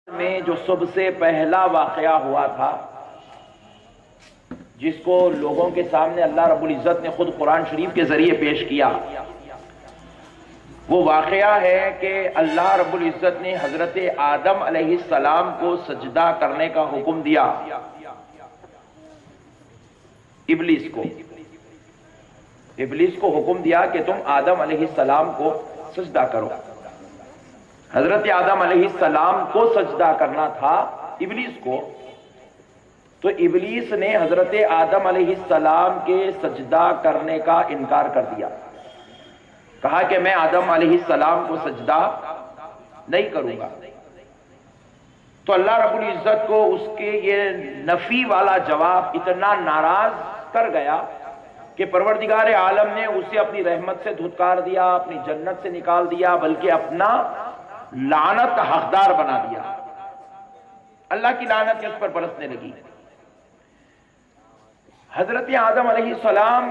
میں جو سب سے پہلا واقعہ ہوا تھا، جس کو لوگوں کے سامنے اللہ رب العزت نے خود قرآن شریف کے ذریعے پیش کیا، وہ واقعہ ہے کہ اللہ رب العزت نے حضرت آدم علیہ السلام کو سجدہ کرنے کا حکم دیا ابلیس کو حکم دیا کہ تم آدم علیہ السلام کو سجدہ کرو۔ حضرت آدم علیہ السلام کو سجدہ کرنا تھا ابلیس کو، تو ابلیس نے حضرت آدم علیہ السلام کے سجدہ کرنے کا انکار کر دیا، کہا کہ میں آدم علیہ السلام کو سجدہ نہیں کروں گا۔ تو اللہ رب العزت کو اس کے یہ نفی والا جواب اتنا ناراض کر گیا کہ پروردگار عالم نے اسے اپنی رحمت سے دھتکار دیا، اپنی جنت سے نکال دیا، بلکہ اپنا لعنت کا حقدار بنا دیا۔ اللہ کی لعنت اس پر برسنے لگی۔ حضرت آدم علیہ السلام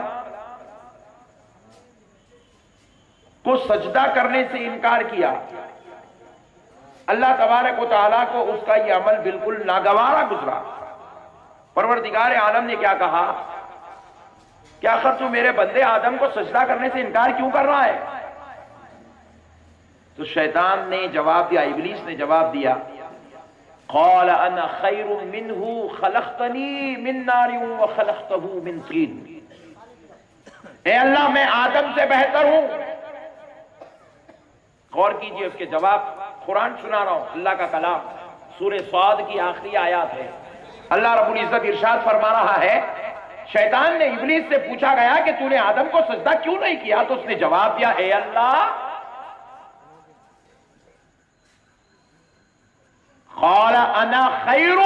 کو سجدہ کرنے سے انکار کیا۔ اللہ تبارک و تعالیٰ کو اس کا یہ عمل بالکل ناگوارا گزرا۔ پروردگار عالم نے کیا کہا کہ آخر تو میرے بندے آدم کو سجدہ کرنے سے انکار کیوں کر رہا ہے؟ تو شیطان نے جواب دیا، ابلیس نے جواب دیا، قال انا خیر منہ خلقتنی من نار وخلقتہ من طین۔ اے اللہ، میں آدم سے بہتر ہوں۔ غور کیجئے، اس کے جواب قرآن سنا رہا ہوں، اللہ کا کلام، سورہ صاد کی آخری آیات ہے۔ اللہ رب العزت ارشاد فرما رہا ہے، شیطان نے ابلیس سے پوچھا گیا کہ تو نے آدم کو سجدہ کیوں نہیں کیا؟ تو اس نے جواب دیا، اے اللہ، قال انا خیر،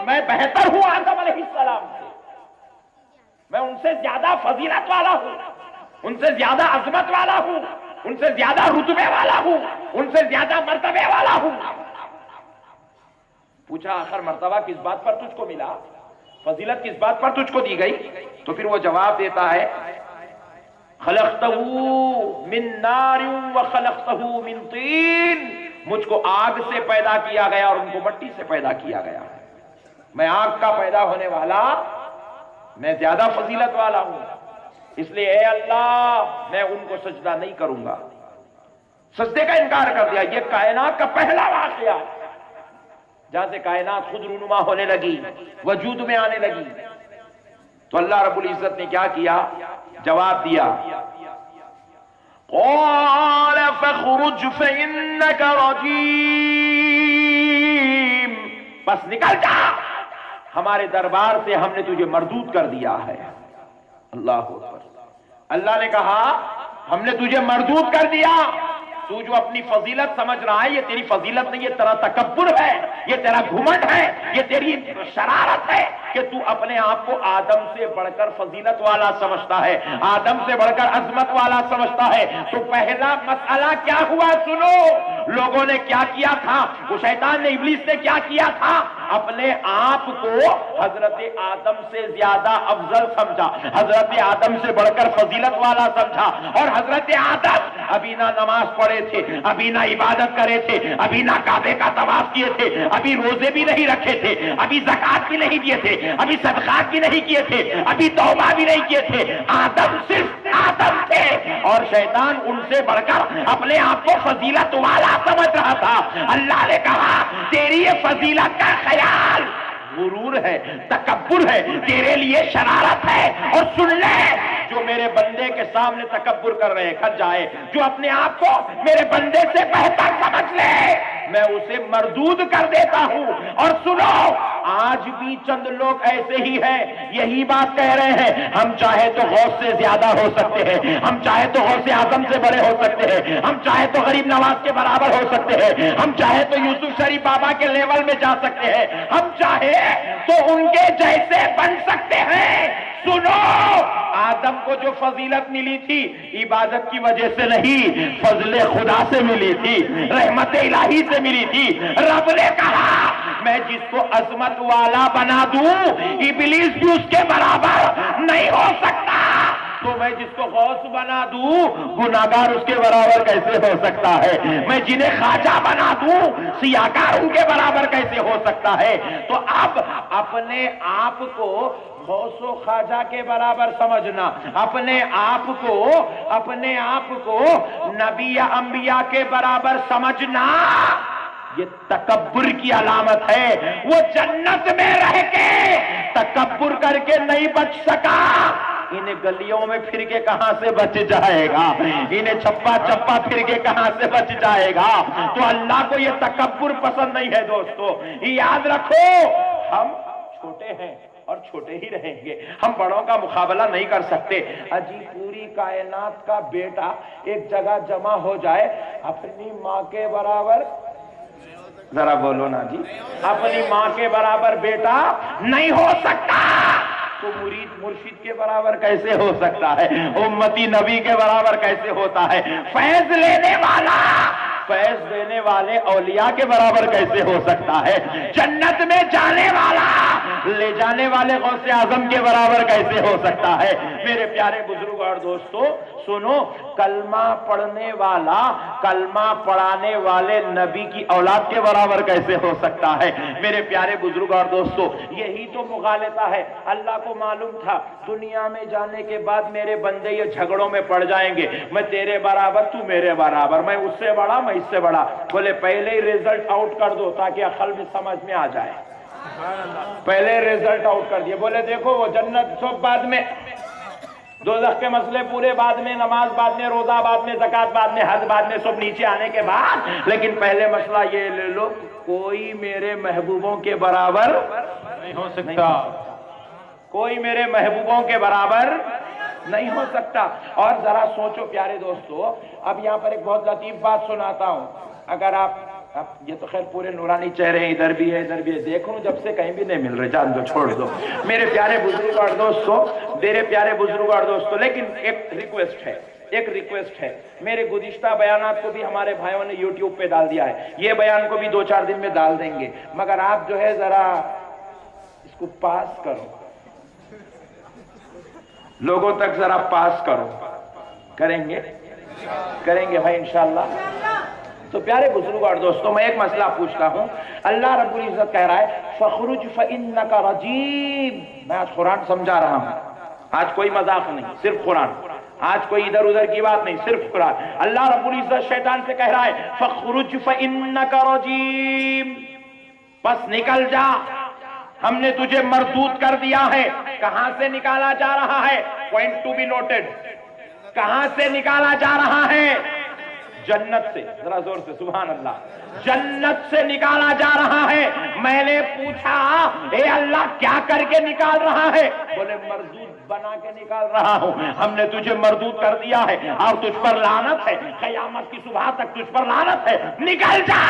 میں بہتر ہوں آدم علیہ السلام سے، میں ان سے زیادہ فضیلت والا ہوں، ان سے زیادہ عظمت والا ہوں، ان سے زیادہ رتبے والا ہوں، ان سے زیادہ مرتبے والا ہوں۔ پوچھا آخر مرتبہ کس بات پر تجھ کو ملا، فضیلت کس بات پر تجھ کو دی گئی؟ تو پھر وہ جواب دیتا ہے، خلقتہ من نار وخلقتہ من طین، مجھ کو آگ سے پیدا کیا گیا اور ان کو مٹی سے پیدا کیا گیا۔ میں آگ کا پیدا ہونے والا، میں زیادہ فضیلت والا ہوں، اس لیے اے اللہ، میں ان کو سجدہ نہیں کروں گا۔ سجدے کا انکار کر دیا۔ یہ کائنات کا پہلا واقعہ، جہاں سے کائنات خود رونما ہونے لگی، وجود میں آنے لگی۔ تو اللہ رب العزت نے کیا کیا؟ جواب دیا، قال فاخرج فإنك رجيم، بس نکل جا، ہمارے دربار سے ہم نے تجھے مردود کر دیا ہے۔ اللہ اکبر۔ اللہ نے کہا ہم نے تجھے مردود کر دیا۔ تو جو اپنی فضیلت سمجھ رہا ہے، یہ تیری فضیلت نہیں، یہ تیرا تکبر ہے، یہ تیرا گھمنڈ ہے، یہ تیری شرارت ہے کہ تو اپنے آپ کو آدم سے بڑھ کر فضیلت والا سمجھتا ہے، آدم سے بڑھ کر عظمت والا سمجھتا ہے۔ تو پہلا مسئلہ کیا ہوا سنو، لوگوں نے کیا کیا تھا، وہ شیطان نے، ابلیس نے کیا کیا تھا، اپنے آپ کو حضرت آدم سے زیادہ افضل سمجھا، حضرت آدم سے بڑھ کر فضیلت والا سمجھا۔ اور حضرت آدم ابھی نہ نماز پڑھے تھے، ابھی نہ عبادت کرے تھے، ابھی نہ کعبے کا طواف کیے تھے، ابھی روزے بھی نہیں رکھے تھے، ابھی زکات بھی نہیں دیے تھے، ابھی صدقات بھی نہیں کیے تھے، ابھی توبہ بھی نہیں کیے تھے۔ آدم صرف آدم تھے، اور شیطان ان سے بڑھ کر اپنے آپ کو فضیلت والا سمجھ رہا تھا۔ اللہ نے کہا تیری یہ فضیلت کا خیال غرور ہے، تکبر ہے، تیرے لیے شرارت ہے۔ اور سن لے، جو میرے بندے کے سامنے تکبر کر رہے کھٹ جائے، جو اپنے آپ کو میرے بندے سے بہتر سمجھ لے، میں اسے مردود کر دیتا ہوں۔ اور سنو، آج بھی چند لوگ ایسے ہی ہیں، یہی بات کہہ رہے ہیں، ہم چاہے تو غوث سے زیادہ ہو سکتے ہیں، ہم چاہے تو غوث اعظم سے بڑے ہو سکتے ہیں، ہم چاہے تو غریب نواز کے برابر ہو سکتے ہیں، ہم چاہے تو یوسف شریف بابا کے لیول میں جا سکتے ہیں، ہم چاہے تو ان کے جیسے بن سکتے ہیں۔ سنو، آدم کو جو فضیلت ملی تھی عبادت کی وجہ سے نہیں، فضل خدا سے ملی تھی، رحمت الہی سے ملی تھی۔ رب نے کہا میں جس کو عظمت والا بنا دوں، ابلیس بھی اس کے برابر نہیں ہو سکتا۔ تو میں جس کو غوث بنا دوں گناہگار اس کے برابر کیسے ہو سکتا ہے؟ میں جنہیں خواجہ بنا دوں سیاہکار ان کے برابر کیسے ہو سکتا ہے؟ تو اب اپنے آپ کو غوث و خواجہ کے برابر سمجھنا، اپنے آپ کو نبی یا انبیاء کے برابر سمجھنا، یہ تکبر کی علامت ہے۔ وہ جنت میں رہ کے تکبر کر کے نہیں بچ سکا، انہیں گلیوں میں پھر کے کہاں سے بچ جائے گا؟ انہیں چھپا چھپا پھر کے کہاں سے بچ جائے گا؟ تو اللہ کو یہ تکبر پسند نہیں ہے دوستو۔ یاد رکھو ہم چھوٹے ہیں اور چھوٹے ہی رہیں گے، ہم بڑوں کا مقابلہ نہیں کر سکتے۔ اجی پوری کائنات کا بیٹا ایک جگہ جمع ہو جائے، اپنی ماں کے برابر، ذرا بولو نا جی، اپنی ماں کے برابر بیٹا نہیں ہو سکتا، تو مرید مرشد کے برابر کیسے ہو سکتا ہے؟ امتی نبی کے برابر کیسے ہوتا ہے؟ فیض لینے والا فیض دینے والے اولیاء کے برابر کیسے ہو سکتا ہے؟ جنت میں جانے والا لے جانے والے غوث اعظم کے برابر کیسے ہو سکتا ہے؟ میرے پیارے بزرگ اور دوستو سنو، کلمہ پڑھنے والا کلمہ پڑھانے والے نبی کی اولاد کے برابر کیسے ہو سکتا ہے؟ میرے پیارے بزرگ اور دوستو یہی تو مغالطہ ہے۔ اللہ کو معلوم تھا دنیا میں جانے کے بعد میرے بندے یہ جھگڑوں میں پڑ جائیں گے، میں تیرے برابر تو میرے برابر، میں اس سے بڑا میں اس سے بڑا۔ بولے پہلے ہی ریزلٹ آؤٹ کر دو تاکہ عقل میں سمجھ میں آ جائے، پہلے ریزلٹ آؤٹ کر دیے۔ بولے دیکھو وہ جنت سب بعد میں، دوزخ کے مسئلے پورے بعد میں، نماز بعد میں، روزہ بعد میں، زکات بعد میں، حج بعد میں، سب نیچے آنے کے بعد، لیکن پہلے مسئلہ یہ لے لو کوئی میرے محبوبوں کے برابر نہیں ہو سکتا، کوئی میرے محبوبوں کے برابر نہیں ہو سکتا۔ اور ذرا سوچو پیارے دوستو، اب یہاں پر ایک بہت لطیف بات سناتا ہوں، اگر آپ یہ تو خیر پورے نورانی چہرے ہیں، ادھر بھی ہے ادھر بھی ہے، دیکھ لوں جب سے کہیں بھی نہیں مل رہے، جان دو چھوڑ دو میرے پیارے بزرگ اور دوستو، میرے پیارے بزرگ اور دوستو، لیکن ایک ریکویسٹ ہے، میرے گزشتہ بیانات کو بھی ہمارے بھائیوں نے یوٹیوب پہ ڈال دیا ہے، یہ بیان کو بھی 2-4 دن میں ڈال دیں گے، مگر آپ جو ہے ذرا اس کو پاس کرو، لوگوں تک ذرا پاس کرو، کریں گے بھائی انشاءاللہ۔ تو پیارے بزرگ اور دوستوں میں ایک مسئلہ پوچھتا ہوں، اللہ رب العزت کہہ رہا ہے فَخْرُجْ فَإِنَّكَ رَجِيمٌ، میں آج قرآن سمجھا رہا ہوں، آج کوئی مذاق نہیں، صرف قرآن، آج کوئی ادھر ادھر کی بات نہیں، صرف قرآن۔ اللہ رب العزت شیطان سے کہہ رہا ہے فَخْرُجْ فَإِنَّكَ رَجِيمٌ، بس نکل جا، ہم نے تجھے مردود کر دیا ہے۔ کہاں سے نکالا جا رہا ہے؟ پوائنٹ ٹو بی نوٹڈ، کہاں سے نکالا جا رہا ہے؟ جنت سے، ذرا زور سے سبحان اللہ، جنت سے نکالا جا رہا ہے۔ میں نے پوچھا اے اللہ کیا کر کے نکال رہا ہے؟ بولے مردود بنا کے نکال رہا ہوں، ہم نے تجھے مردود کر دیا ہے اور تجھ پر لعنت ہے، قیامت کی صبح تک تجھ پر لعنت ہے، نکل جا۔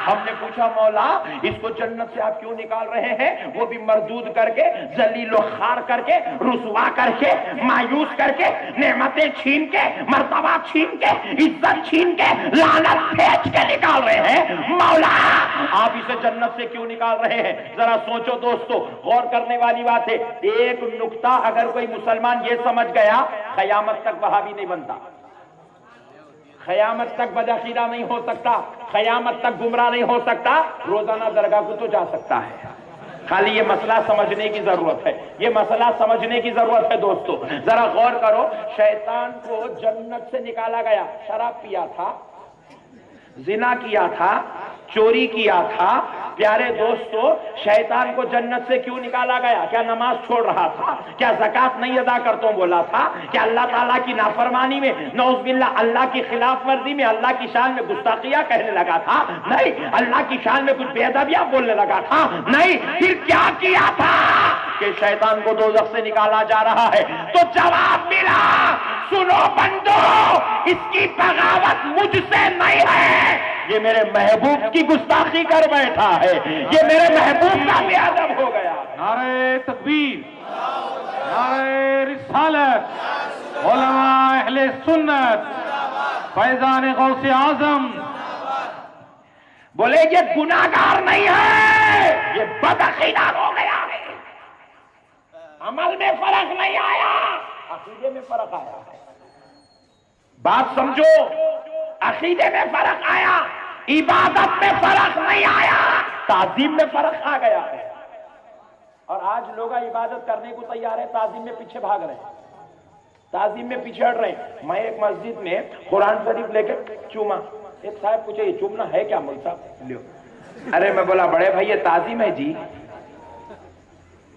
ہم نے پوچھا مولا اس کو جنت سے آپ کیوں نکال رہے ہیں؟ وہ بھی مردود کر کے، ذلیل و خوار کر کے، رسوا کر کے، مایوس کر کے، نعمتیں چھین کے، مرتبہ چھین کے، عزت چھین کے، لعنت پھینچ کے نکال رہے ہیں۔ مولا آپ اسے جنت سے کیوں نکال رہے ہیں؟ ذرا سوچو دوستو، غور کرنے والی بات ہے۔ ایک نکتہ اگر کوئی مسلمان یہ سمجھ گیا قیامت تک وہابی نہیں بنتا، قیامت تک بدعقیدہ نہیں ہو سکتا، قیامت تک گمراہ نہیں ہو سکتا، روزانہ درگاہ کو تو جا سکتا ہے۔ خالی یہ مسئلہ سمجھنے کی ضرورت ہے، یہ مسئلہ سمجھنے کی ضرورت ہے دوستو۔ ذرا غور کرو، شیطان کو جنت سے نکالا گیا، شراب پیا تھا، زنا کیا تھا، چوری کیا تھا۔ پیارے دوستو شیطان کو جنت سے کیوں نکالا گیا؟ کیا نماز چھوڑ رہا تھا؟ کیا زکات نہیں ادا کرتا ہوں بولا تھا؟ کیا اللہ تعالیٰ کی نافرمانی میں، نعوذ باللہ اللہ کی خلاف ورزی میں، اللہ کی شان میں گستاخیاں کہنے لگا تھا؟ نہیں۔ اللہ کی شان میں کچھ بے ادبیاں بولنے لگا تھا؟ نہیں۔ پھر کیا کیا تھا کہ شیطان کو دوزخ سے نکالا جا رہا ہے؟ تو جواب ملا، سنو بندو، اس کی بغاوت مجھ سے نہیں ہے، یہ میرے محبوب کی گستاخی کر بیٹھا ہے، یہ میرے محبوب کا بے ادب ہو گیا۔ نعرہ تکبیر، نعرہ رسالت، علماء اہل سنت، فیضان غوث اعظم، بولے یہ گناہگار نہیں ہے، یہ بدعقیدہ ہو گیا ہے، عمل میں فرق نہیں آیا، عقیدے میں فرق آیا ہے. بات سمجھو, عقیدے میں فرق آیا, عبادت میں فرق نہیں آیا, تعظیم میں فرق آ گیا ہے. اور آج لوگ عبادت کرنے کو تیار ہے, تعظیم میں پیچھے بھاگ رہے ہیں, تعظیم میں پیچھے ہٹ رہے ہیں. میں ایک مسجد میں قرآن شریف لے کے چوما, ایک صاحب پوچھے یہ چومنا ہے کیا مول صاحب؟ لیو. ارے میں بولا بڑے بھائی یہ تعظیم ہے جی,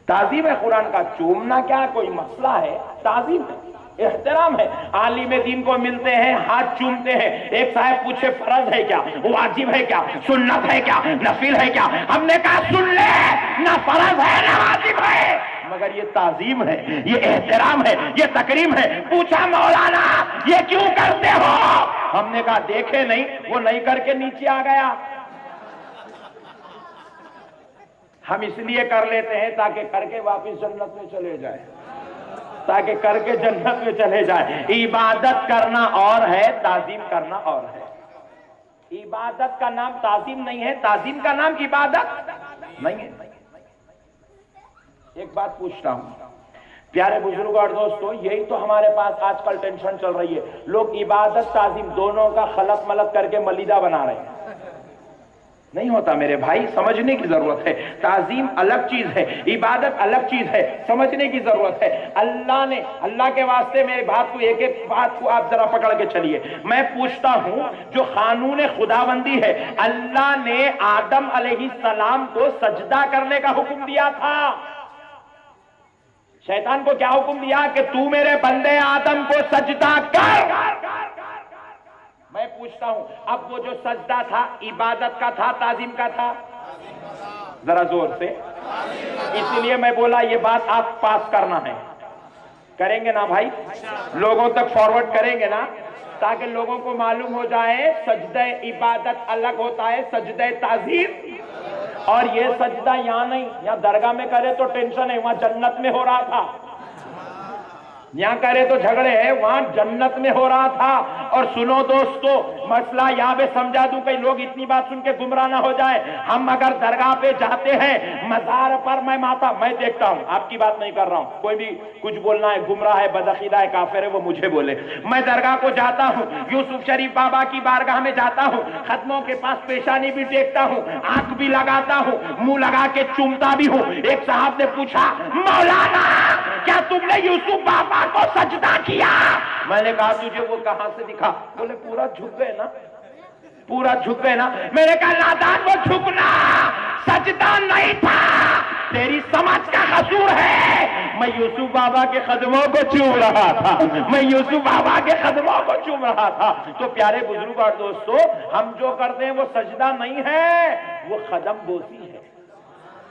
تعظیم ہے قرآن کا, چومنا کیا کوئی مسئلہ ہے؟ تعظیم ہے, احترام ہے. عالم دین کو ملتے ہیں, ہاتھ چومتے ہیں. ایک صاحب پوچھے فرض ہے کیا, واجب ہے کیا, سنت ہے کیا, نفل ہے کیا؟ ہم نے کہا سن لے, نہ فرض ہے نہ واجب ہے, مگر یہ تعظیم ہے, یہ احترام ہے, یہ تکریم ہے. پوچھا مولانا یہ کیوں کرتے ہو؟ ہم نے کہا دیکھے نہیں, وہ نہیں کر کے نیچے آ گیا. ہم اس لیے کر لیتے ہیں تاکہ کر کے واپس جنت میں چلے جائیں, تاکہ کر کے جنت میں چلے جائیں. عبادت کرنا اور ہے, تعظیم کرنا اور ہے. عبادت کا نام تعظیم نہیں ہے, تعظیم کا نام عبادت نہیں ہے. ایک بات پوچھتا ہوں پیارے بزرگ اور دوستوں, یہی تو ہمارے پاس آج کل ٹینشن چل رہی ہے. لوگ عبادت تعظیم دونوں کا خلط ملط کر کے ملیدہ بنا رہے ہیں. نہیں ہوتا میرے بھائی, سمجھنے کی ضرورت ہے. تعظیم الگ چیز ہے, عبادت الگ چیز ہے, سمجھنے کی ضرورت ہے. اللہ نے, اللہ کے واسطے میری بات کو, ایک ایک بات کو آپ ذرا پکڑ کے چلیے. میں پوچھتا ہوں جو قانون خداوندی ہے, اللہ نے آدم علیہ السلام کو سجدہ کرنے کا حکم دیا تھا. شیطان کو کیا حکم دیا کہ تو میرے بندے آدم کو سجدہ کر. میں پوچھتا ہوں اب وہ جو سجدہ تھا عبادت کا تھا, تعظیم کا تھا؟ ذرا زور سے. اسی لیے میں بولا یہ بات آپ پاس کرنا ہے. کریں گے نا بھائی, لوگوں تک فارورڈ کریں گے نا, تاکہ لوگوں کو معلوم ہو جائے سجدہ عبادت الگ ہوتا ہے سجدہ تعظیم. اور یہ سجدہ یہاں نہیں, یہاں درگاہ میں کرے تو ٹینشن ہے, وہاں جنت میں ہو رہا تھا. یہاں کرے تو جھگڑے ہیں, وہاں جنت میں ہو رہا تھا. اور سنو دوستو, مسئلہ یہاں پہ سمجھا دوں, کئی لوگ اتنی بات سن کے گمراہ نہ ہو جائے. ہم اگر درگاہ پہ جاتے ہیں, مزار پر میں دیکھتا ہوں, آپ کی بات نہیں کر رہا ہوں, کوئی بھی کچھ بولنا ہے, گمراہ ہے, بدعقیدہ ہے, کافر ہے, وہ مجھے بولے. میں درگاہ کو جاتا ہوں, یوسف شریف بابا کی بارگاہ میں جاتا ہوں, ختموں کے پاس پیشانی بھی دیکھتا ہوں, آنکھ بھی لگاتا ہوں, منہ لگا کے چومتا بھی ہوں. ایک صاحب نے پوچھا مولانا کیا تم نے یوسف بابا کو سجدہ کیا؟ میں نے کہا تجھے وہ کہاں سے دکھا؟ بولے پورا جھک گئے نا, پورا جھک گئے نا. میں نے کہا نادان وہ جھکنا سجدہ نہیں تھا, تیری سمجھ کا قصور ہے. میں یوسف بابا کے قدموں کو چوم رہا تھا, میں یوسف بابا کے قدموں کو چوم رہا تھا. تو پیارے بزرگ اور دوستو, ہم جو کرتے ہیں وہ سجدہ نہیں ہے, وہ قدم بوسی ہے,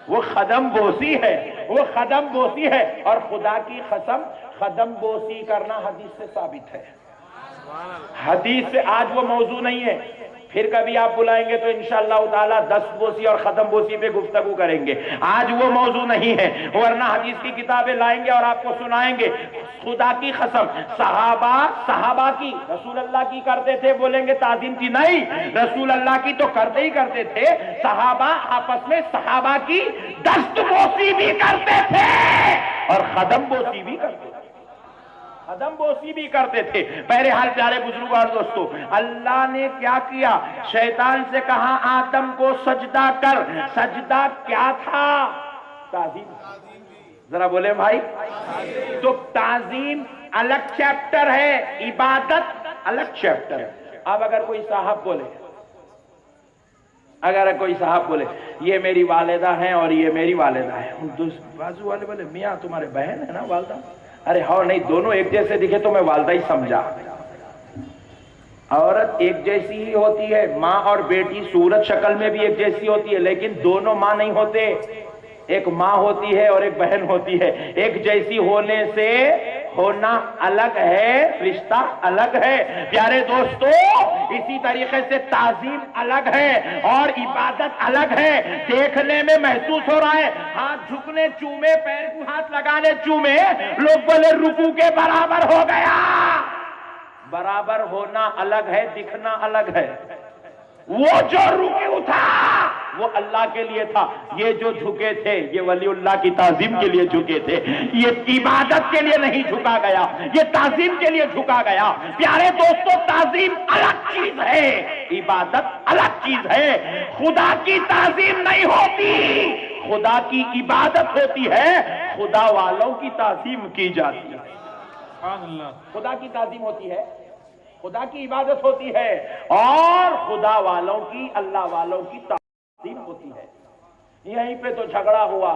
وہ قدم بوسی ہے, وہ قدم بوسی ہے. اور خدا کی قسم قدم بوسی کرنا حدیث سے ثابت ہے, حدیث سے. آج وہ موضوع نہیں ہے, پھر کبھی آپ بلائیں گے تو انشاءاللہ تعالی دست بوسی اور قدم بوسی پہ گفتگو کریں گے. آج وہ موضوع نہیں ہے, ورنہ حدیث کی کتابیں لائیں گے اور آپ کو سنائیں گے. خدا کی قسم صحابہ کی, رسول اللہ کی کرتے تھے, بولیں گے تعظیم کی نہیں, رسول اللہ کی تو کرتے ہی کرتے تھے. صحابہ آپس میں صحابہ کی دست بوسی بھی کرتے تھے اور قدم بوسی بھی کرتے تھے, قدم بوسی بھی کرتے تھے. بہرحال پیارے بزرگ اور دوستو, اللہ نے کیا کیا؟ شیطان سے کہا آدم کو سجدہ کر. سجدہ کیا تھا؟ تعظیم. ذرا بولے بھائی. تو تعظیم الگ چیپٹر ہے, عبادت الگ چیپٹر ہے. اب اگر کوئی صاحب بولے یہ میری والدہ ہیں اور یہ میری والدہ ہے, بازو والے بولے میاں تمہارے بہن ہے نا والدہ؟ ارے ہاں نہیں, دونوں ایک جیسے دکھے تو میں والدہ ہی سمجھا. عورت ایک جیسی ہی ہوتی ہے, ماں اور بیٹی صورت شکل میں بھی ایک جیسی ہوتی ہے, لیکن دونوں ماں نہیں ہوتے. ایک ماں ہوتی ہے اور ایک بہن ہوتی ہے. ایک جیسی ہونے سے ہونا الگ ہے, رشتہ الگ ہے. پیارے دوستو, اسی طریقے سے تعظیم الگ ہے اور عبادت الگ ہے. دیکھنے میں محسوس ہو رہا ہے, ہاتھ جھکنے چومے, پیر کو ہاتھ لگانے چومے, لوگ بولے رکوع کے برابر ہو گیا. برابر ہونا الگ ہے, دکھنا الگ ہے. وہ جو رکوع تھا وہ اللہ کے لیے تھا. یہ جو جھکے تھے یہ ولی اللہ کی تعظیم کے لیے جھکے تھے. یہ عبادت کے لیے نہیں جھکا گیا, یہ تعظیم کے لیے جھکا گیا. پیارے دوستو, تعظیم الگ چیز ہے, عبادت الگ چیز ہے. خدا کی تعظیم نہیں ہوتی, خدا کی عبادت ہوتی ہے. خدا والوں کی تعظیم کی جاتی ہے. خدا کی تعظیم ہوتی ہے, خدا کی عبادت ہوتی ہے, اور خدا والوں کی, اللہ والوں کی تعظیم ہوتی ہے. یہیں پہ تو جھگڑا ہوا,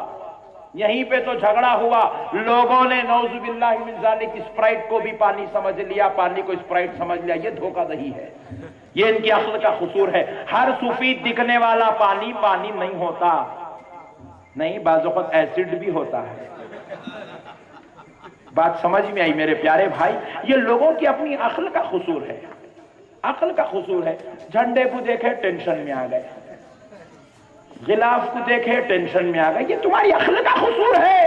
یہیں پہ تو جھگڑا ہوا. لوگوں نے نعوذ باللہ من ذالک اسپرائٹ کو بھی پانی سمجھ لیا, پانی کو اسپرائٹ سمجھ لیا. یہ دھوکہ دہی ہے, یہ ان کی عقل کا قصور ہے. ہر سفید دکھنے والا پانی پانی نہیں ہوتا, نہیں, بعض اوقات ایسڈ بھی ہوتا ہے. بات سمجھ میں آئی میرے پیارے بھائی؟ یہ لوگوں کی اپنی عقل کا قصور ہے, عقل کا قصور ہے. جھنڈے کو دیکھے ٹینشن میں آ گئے, غلاف کو دیکھے ٹینشن میں آ گئے. یہ تمہاری عقل کا قصور ہے.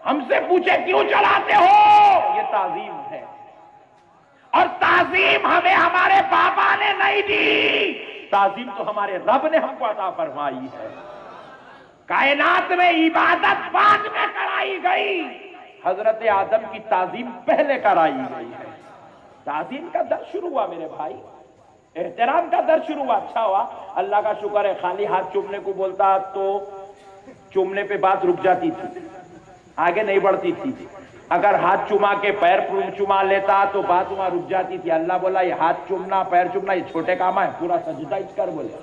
ہم سے پوچھے کیوں چلاتے ہو؟ یہ تعظیم ہے, اور تعظیم ہمیں ہمارے بابا نے نہیں دی, تعظیم تو ہمارے رب نے ہم کو عطا فرمائی ہے. کائنات میں عبادت بعد میں کرائی گئی, حضرت آدم کی تعظیم پہلے کرائی گئی ہے. تعظیم کا درس شروع ہوا میرے بھائی, احترام کا درس شروع ہوا. اچھا ہوا, اللہ کا شکر ہے. خالی ہاتھ چومنے کو بولتا تو چومنے پہ بات رک جاتی تھی, آگے نہیں بڑھتی تھی. اگر ہاتھ چوما کے پیر چوما لیتا تو بات وہاں رک جاتی تھی. اللہ بولا یہ ہاتھ چومنا, پیر چومنا یہ چھوٹے کام ہے, پورا سجدہ اس کر بولے.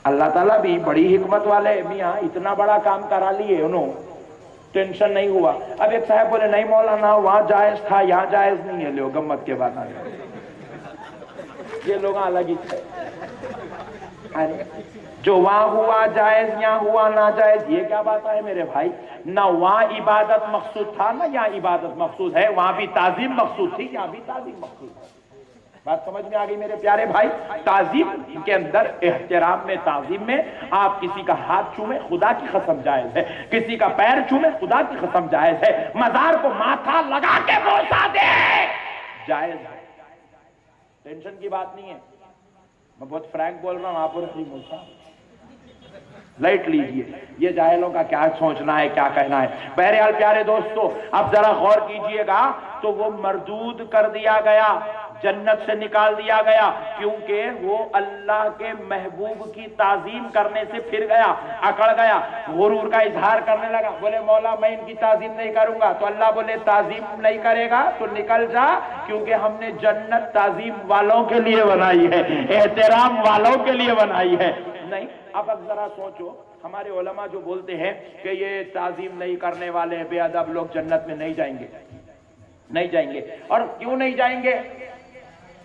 اللہ تعالیٰ بھی بڑی حکمت والے, میاں اتنا بڑا کام کرا لیے انہوں, ٹینشن نہیں ہوا. اب ایک صاحب بولے نہیں مولانا وہاں جائز تھا یہاں جائز نہیں ہے. لو گمت کے بعد آئے, یہ لوگ الگ ہی تھے. جو وہاں ہوا جائز, یہاں ہوا ناجائز, یہ کیا بات ہے میرے بھائی؟ نہ وہاں عبادت مقصود تھا نہ یہاں عبادت مقصود ہے. وہاں بھی تعظیم مقصود تھی, یہاں بھی تعظیم مقصود ہے. بات سمجھ میں آ گئی میرے پیارے بھائی؟ تعظیم کے اندر, احترام میں, تعظیم میں آپ کسی کا ہاتھ چومیں خدا کی قسم جائز ہے, کسی کا پیر چومیں خدا کی قسم جائز ہے, مزار کو ماتھا لگا کے بوسا دے جائز ہے. ٹینشن کی بات نہیں ہے. میں بہت فرینک بول رہا ہوں, آپ اور موسیٰ لائٹ لیجئے. یہ جاہلوں کا کیا سوچنا ہے, کیا کہنا ہے. بہرحال پیارے دوستو, اب ذرا غور کیجئے گا تو وہ مردود کر دیا گیا, جنت سے نکال دیا گیا, کیونکہ وہ اللہ کے محبوب کی تعظیم کرنے سے پھر گیا, اکڑ گیا, غرور کا اظہار کرنے لگا. بولے مولا میں ان کی تعظیم نہیں کروں گا, تو اللہ بولے تعظیم نہیں کرے گا تو نکل جا, کیونکہ ہم نے جنت تعظیم والوں کے لیے بنائی ہے, احترام والوں کے لیے بنائی ہے. نہیں, اب ذرا سوچو, ہمارے علماء جو بولتے ہیں کہ یہ تعظیم نہیں کرنے والے بے ادب لوگ جنت میں نہیں جائیں گے, نہیں جائیں گے. اور کیوں نہیں جائیں گے؟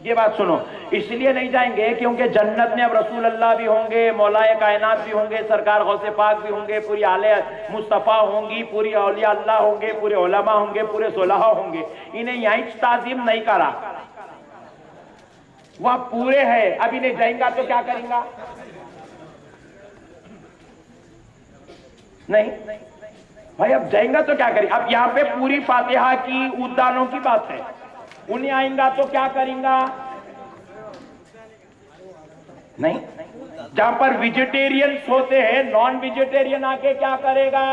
یہ بات سنو, اس لیے نہیں جائیں گے کیونکہ جنت میں اب رسول اللہ بھی ہوں گے, مولا کائنات بھی ہوں گے, سرکار غوث پاک بھی ہوں گے, پوری آل مصطفیٰ ہوں گی, پوری اولیاء اللہ ہوں گے, پورے علماء ہوں گے, پورے صلحاء ہوں گے. انہیں یہیں تعظیم نہیں کرا, وہاں پورے ہیں. اب انہیں جائیں گا تو کیا کریں گا؟ نہیں بھائی, اب جائیں گا تو کیا کریں؟ اب یہاں پہ پوری فاتحہ کی اودانوں کی بات ہے, انہیں آئیں گا تو کیا کریں گا؟ نہیں, جہاں پر ویجیٹیرینز ہوتے ہیں, نان ویجیٹیرین آ کے کیا کرے گا؟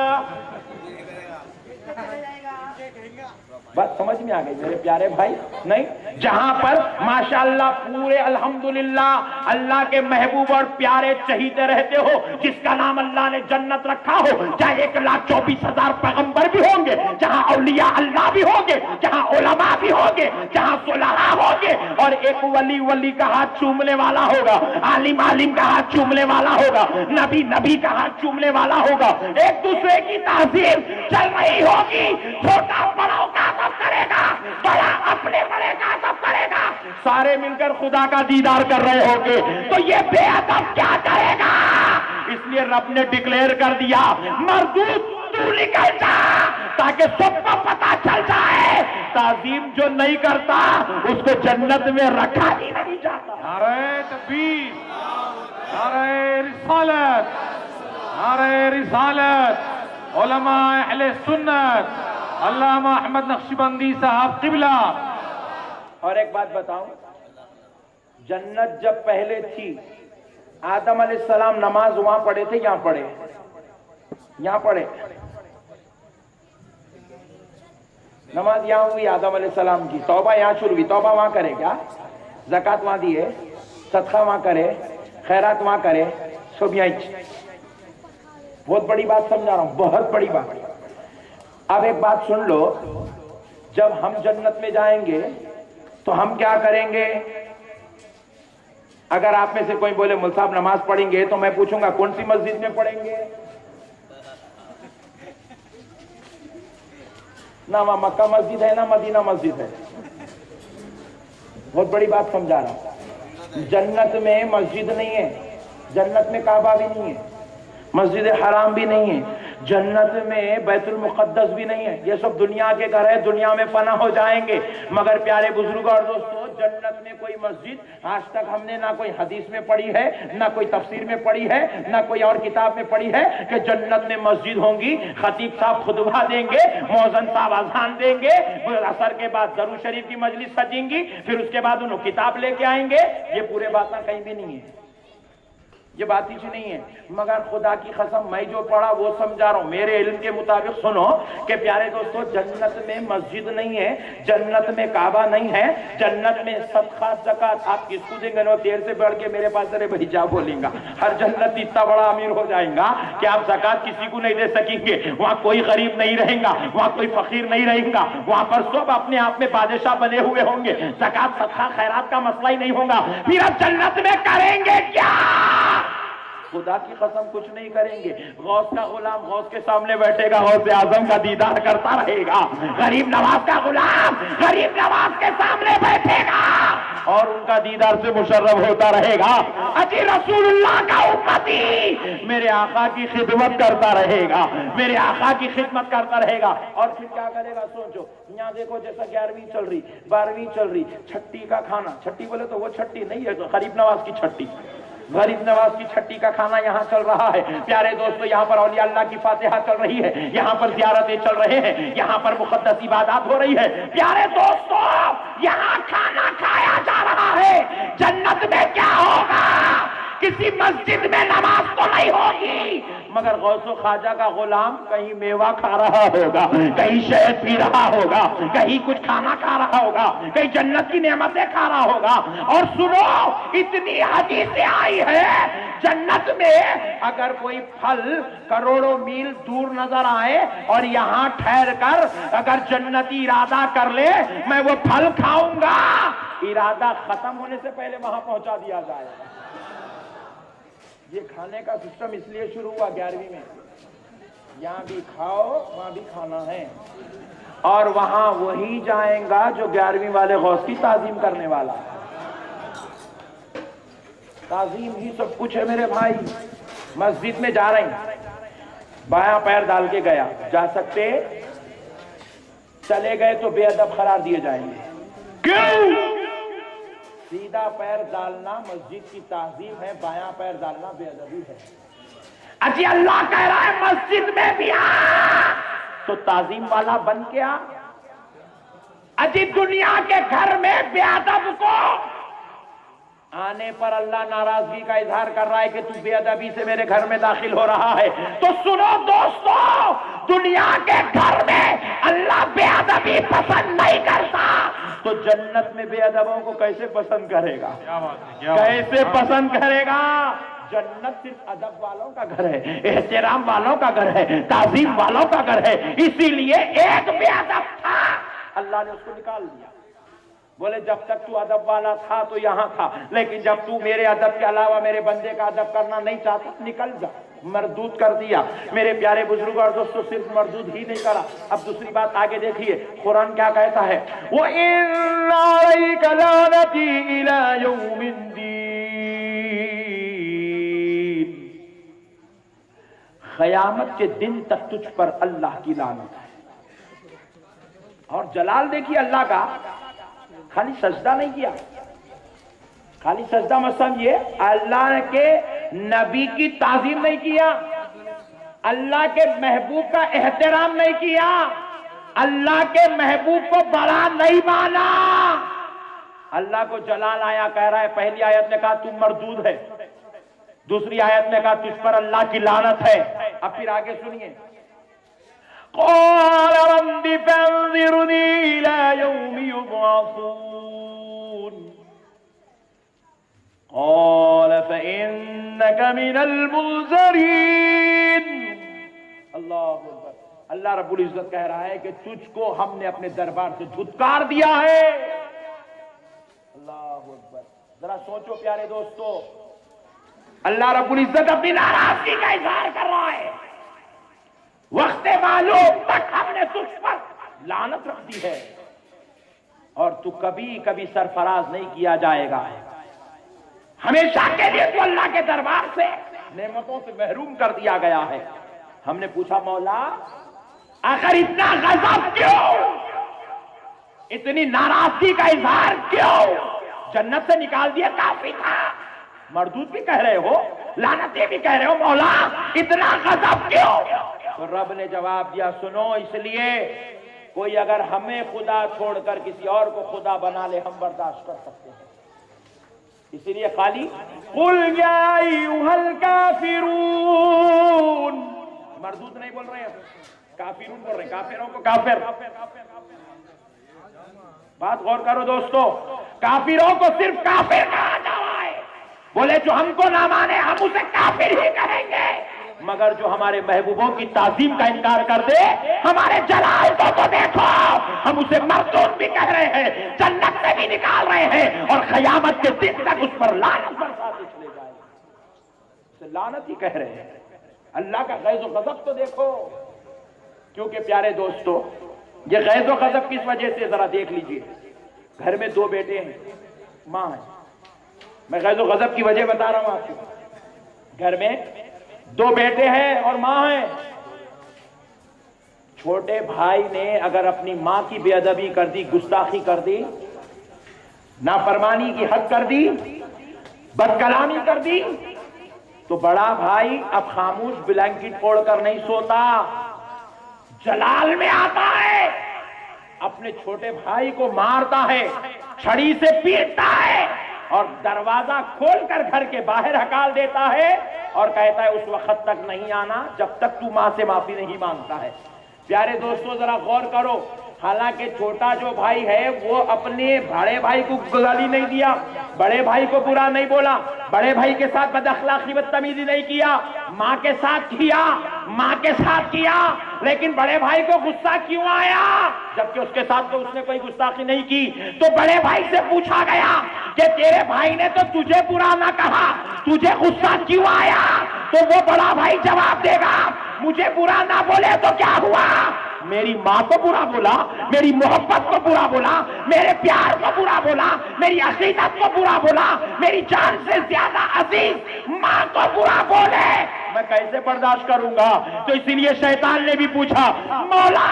بات سمجھ میں آ گئی میرے پیارے بھائی؟ نہیں, جہاں پر ماشاءاللہ پورے الحمدللہ اللہ کے محبوب اور پیارے چہیتے رہتے ہو, جس کا نام اللہ نے جنت رکھا ہو, چاہے 1,24,000 پیغمبر بھی ہوں گے, جہاں اولیاء اللہ بھی ہوں گے, جہاں علماء بھی ہوں گے, جہاں صلحاء ہوں گے, اور ایک ولی کا ہاتھ چومنے والا ہوگا, عالم کا ہاتھ چومنے والا ہوگا, نبی کا ہاتھ چومنے والا ہوگا, ایک دوسرے کی تعظیم چل رہی ہوگی. چھوٹا بڑوں کا ادب کرے گا, بڑا اپنے بڑے کا ادب کرے گا, سارے مل کر خدا کا دیدار کر رہے ہوں گے, تو یہ بے ادب کیا کرے گا؟ اس لیے رب نے ڈکلیئر کر دیا, مردود تو نکل جا, تاکہ سب کو پتا چل جائے تعظیم جو نہیں کرتا اس کو جنت میں رکھا ہی نہیں جاتا. نعرہ تکبیر, نعرہ رسالت, نعرہ رسالت. علماء اہل سنت علامہ احمد نقشبندی صاحب قبلہ. اور ایک بات بتاؤں, جنت جب پہلے تھی آدم علیہ السلام نماز وہاں پڑھے تھے یہاں پڑھے؟ یہاں پڑھے. نماز یہاں ہوئی آدم علیہ السلام کی، توبہ یہاں شروع ہوئی. توبہ وہاں کرے کیا؟ زکات وہاں دیے، صدقہ وہاں کرے، خیرات وہاں کرے، سب یہاں. بہت بڑی بات سمجھا رہا ہوں، بہت بڑی بات. اب ایک بات سن لو، جب ہم جنت میں جائیں گے تو ہم کیا کریں گے؟ اگر آپ میں سے کوئی بولے مول صاحب نماز پڑھیں گے، تو میں پوچھوں گا کون سی مسجد میں پڑھیں گے؟ نہ وہاں مکہ مسجد ہے نہ مدینہ مسجد ہے. بہت بڑی بات سمجھا رہا ہوں. جنت میں مسجد نہیں ہے، جنت میں کعبہ بھی نہیں ہے، مسجد حرام بھی نہیں ہے، جنت میں بیت المقدس بھی نہیں ہے. یہ سب دنیا کے گھر ہے، دنیا میں فنا ہو جائیں گے. مگر پیارے بزرگ اور دوستو، جنت میں کوئی مسجد آج تک ہم نے نہ کوئی حدیث میں پڑھی ہے، نہ کوئی تفسیر میں پڑھی ہے، نہ کوئی اور کتاب میں پڑھی ہے کہ جنت میں مسجد ہوں گی. خطیب صاحب خطبہ دیں گے، مؤذن صاحب اذان دیں گے، عصر کے بعد درود شریف کی مجلس سجیں گی، پھر اس کے بعد انہوں کتاب لے کے آئیں گے. یہ پورے باتیں کہیں بھی نہیں ہے، یہ بات ہی نہیں ہے. مگر خدا کی قسم میں جو پڑھا وہ سمجھا رہا ہوں. میرے علم کے مطابق سنو کہ پیارے دوستو، جنت میں مسجد نہیں ہے، جنت میں کعبہ نہیں ہے، جنت میں صدقہ زکات. آپ کس کو دیں گے؟ نو دیر سے بڑھ کے میرے پاس ارے بھائی جا بولیں گا. ہر جنت اتنا بڑا امیر ہو جائیں گا کہ آپ زکات کسی کو نہیں دے سکیں گے. وہاں کوئی غریب نہیں رہیں گا، وہاں کوئی فقیر نہیں رہیں گا، وہاں پر سب اپنے آپ میں بادشاہ بنے ہوئے ہوں گے. زکات صدقہ خیرات کا مسئلہ ہی نہیں ہوگا. پھر اب جنت میں کریں گے کیا؟ خدا کی قسم کچھ نہیں کریں گے. غوث کا غلام غوث کے سامنے بیٹھے گا، غوث اعظم کا دیدار کرتا رہے گا. غریب نواز کا غلام غریب نواز کے سامنے بیٹھے گا اور ان کا دیدار سے مشرف ہوتا رہے گا. اجی رسول اللہ کا امتی میرے آقا کی خدمت کرتا رہے گا، میرے آقا کی خدمت کرتا رہے گا. اور پھر کیا کرے گا؟ سوچو. یہاں دیکھو جیسا 11ویں چل رہی، 12ویں چل رہی، چھٹی کا کھانا. چھٹی بولے تو وہ چھٹی نہیں ہے، تو غریب نواز کی چھٹی، غریب نواز کی چھٹی کا کھانا یہاں چل رہا ہے. پیارے دوستو، یہاں پر اولیاء اللہ کی فاتحہ چل رہی ہے، یہاں پر زیارتیں چل رہے ہیں، یہاں پر مقدس عبادات ہو رہی ہے. پیارے دوستو، یہاں کھانا کھایا جا رہا ہے. جنت میں کیا ہوگا؟ کسی مسجد میں نماز تو نہیں ہوگی، مگر غوث و خواجہ کا غلام کہیں میوہ کھا رہا ہوگا، کہیں شہد پی رہا ہوگا، کہیں کچھ کھانا کھا رہا ہوگا، کہیں جنت کی نعمتیں کھا رہا ہوگا. اور سنو، اتنی حدیثیں آئی ہے جنت میں اگر کوئی پھل کروڑوں میل دور نظر آئے اور یہاں ٹھہر کر اگر جنتی ارادہ کر لے میں وہ پھل کھاؤں گا، ارادہ ختم ہونے سے پہلے وہاں پہنچا دیا جائے گا. یہ کھانے کا سسٹم اس لیے شروع ہوا 11ویں میں، یہاں بھی کھاؤ وہاں بھی کھانا ہے. اور وہاں وہی جائیں گا جو 11ویں والے غوث کی تعظیم کرنے والا. تعظیم ہی سب کچھ ہے میرے بھائی. مسجد میں جا رہے ہیں، بایاں پیر ڈال کے گیا، جا سکتے؟ چلے گئے تو بے ادب قرار دیے جائیں گے. کیوں؟ سیدھا پیر ڈالنا مسجد کی تعظیم ہے، بایاں پیر ڈالنا بے ادبی ہے. اجی اللہ کہہ رہا ہے مسجد میں بھی آ تو تعظیم والا بن کے آ. اجی دنیا کے گھر میں بے ادب کو آنے پر اللہ ناراضگی کا اظہار کر رہا ہے کہ تو بے ادبی سے میرے گھر میں داخل ہو رہا ہے. تو سنو دوستو، دنیا کے گھر میں اللہ بے ادبی پسند نہیں کرتا تو جنت میں بے ادبوں کو کیسے پسند کرے گا؟ کیسے پسند کرے گا؟ جنت صرف ادب والوں کا گھر ہے، احترام والوں کا گھر ہے، تعظیم والوں کا گھر ہے. اسی لیے ایک بے ادب تھا، اللہ نے اس کو نکال دیا. بولے جب تک تو ادب والا تھا تو یہاں تھا، لیکن جب تو میرے ادب کے علاوہ میرے بندے کا ادب کرنا نہیں چاہتا نکل جا. مردود کر دیا. میرے پیارے بزرگ اور دوستو، صرف مردود ہی نہیں کرا. اب دوسری بات آگے دیکھیے، قرآن کیا کہتا ہے؟ وَإِنَّ عَلَيْكَ لَعْنَتِي إِلَى يَوْمِ الدِّينِ. قیامت کے دن تک تجھ پر اللہ کی لعنت ہے. اور جلال دیکھیے اللہ کا، خالی سجدہ نہیں کیا. خالی سجدہ مت سمجھیے، اللہ کے نبی کی تعظیم نہیں کیا، اللہ کے محبوب کا احترام نہیں کیا، اللہ کے محبوب کو بڑا نہیں مانا. اللہ کو جلال آیا، کہہ رہا ہے پہلی آیت نے کہا تم مردود ہے، دوسری آیت میں کہا تجھ پر اللہ کی لعنت ہے. اب پھر آگے سنیے. قال رب فانظرنی الی یوم یبعثون قال فإنك من المنظرین. اللہ اکبر. اللہ رب العزت کہہ رہا ہے کہ تجھ کو ہم نے اپنے دربار سے دھتکار دیا ہے. اللہ اکبر. ذرا سوچو پیارے دوستو, اللہ رب العزت اپنی ناراضگی کا اظہار کر رہا ہے. وقت معلوم تک ہم نے تجھ پر لعنت رکھ دی ہے اور تو کبھی کبھی سرفراز نہیں کیا جائے گا. ہمیشہ کے لیے تو اللہ کے دربار سے نعمتوں سے محروم کر دیا گیا ہے. ہم نے پوچھا مولا آخر اتنا غضب کیوں, اتنی ناراضگی کا اظہار کیوں؟ جنت سے نکال دیا کافی تھا, مردود بھی کہہ رہے ہو, لعنتیں بھی کہہ رہے ہو, مولا اتنا غضب کیوں؟ تو رب نے جواب دیا سنو, اس لیے کوئی اگر ہمیں خدا چھوڑ کر کسی اور کو خدا بنا لے ہم برداشت کر سکتے ہیں. اسی لیے خالی قل یا ایھا الکافرون, مردود نہیں بول رہے ہیں, کافرون بول رہے ہیں, کافروں کو کافر. بات غور کرو دوستو, کافروں کو صرف کافر کہا جا رہا ہے. بولے جو ہم کو نہ مانے ہم اسے کافر ہی کہیں گے, مگر جو ہمارے محبوبوں کی تعظیم کا انکار کر دے, ہمارے جلال کو تو دیکھو, ہم اسے مردود بھی کہہ رہے ہیں, جنت سے بھی نکال رہے ہیں اور قیامت کے دن تک اس پر لعنت برساتے چلے جائیں گے. اسے لعنت ہی کہہ رہے ہیں. اللہ کا غیظ و غضب تو دیکھو. کیونکہ پیارے دوستو یہ غیظ و غضب کس وجہ سے ذرا دیکھ لیجئے. گھر میں دو بیٹے ہیں, ماں ہے. میں غیظ و غضب کی وجہ بتا رہا ہوں آپ کو. گھر میں دو بیٹے ہیں اور ماں ہے. چھوٹے بھائی نے اگر اپنی ماں کی بے ادبی کر دی, گستاخی کر دی, نافرمانی کی حد کر دی, بد کلامی کر دی, تو بڑا بھائی اب خاموش بلینکٹ اوڑھ کر نہیں سوتا, جلال میں آتا ہے, اپنے چھوٹے بھائی کو مارتا ہے, چھڑی سے پیٹتا ہے اور دروازہ کھول کر گھر کے باہر ہکال دیتا ہے اور کہتا ہے اس وقت تک نہیں آنا جب تک تو ماں سے معافی نہیں مانگتا ہے. پیارے دوستو ذرا غور کرو, حالانکہ چھوٹا جو بھائی ہے وہ اپنے بڑے بھائی کو گالی نہیں دیا, بڑے بھائی کو برا نہیں بولا, بڑے بھائی کے ساتھ بد اخلاقی بدتمیزی نہیں کیا, ماں کے ساتھ کیا, لیکن بڑے بھائی کو غصہ کیوں آیا جبکہ اس کے ساتھ تو اس نے کوئی گستاخی نہیں کی؟ تو بڑے بھائی سے پوچھا گیا کہ تیرے بھائی نے تو تجھے برا نہ کہا, تجھے غصہ کیوں آیا؟ تو وہ بڑا بھائی جواب دے گا مجھے برا نہ بولے تو کیا ہوا, میری ماں کو برا بولا, میری محبت کو برا بولا, میرے پیار کو برا بولا, میری عقیدت کو برا بولا, میری جان سے زیادہ عزیز ماں کو برا بولے, میں کیسے برداشت کروں گا؟ تو اسی لیے شیطان نے بھی پوچھا مولا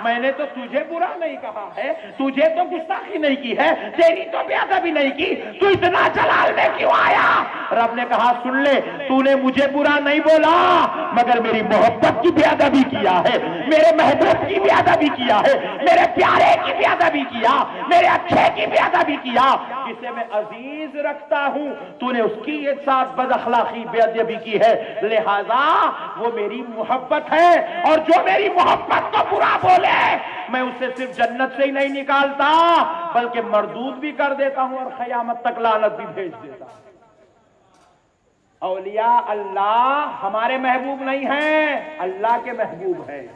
میں نے تو تجھے برا نہیں کہا ہے, تجھے تو گستاخی نہیں کی ہے, تیری تو بے ادبی نہیں کی, تو اتنا جلال میں کیوں آیا؟ رب نے کہا سن لے, تو نے مجھے برا نہیں بولا مگر میری محبت کی بے ادبی کیا ہے, میرے محبوب کی بے ادبی کیا ہے, میرے پیارے کی بے ادبی کیا, میرے اچھے کی بے ادبی کیا, جسے میں عزیز رکھتا ہوں تو نے اس کی ساتھ بد اخلاقی بے ادبی کی ہے, لہذا وہ میری محبت ہے اور جو میری محبت کو برا بولے میں اسے صرف جنت سے ہی نہیں نکالتا بلکہ مردود بھی کر دیتا ہوں اور قیامت تک لعنت بھی بھیج دیتا ہوں. اولیاء اللہ ہمارے محبوب نہیں ہیں, اللہ کے محبوب ہیں,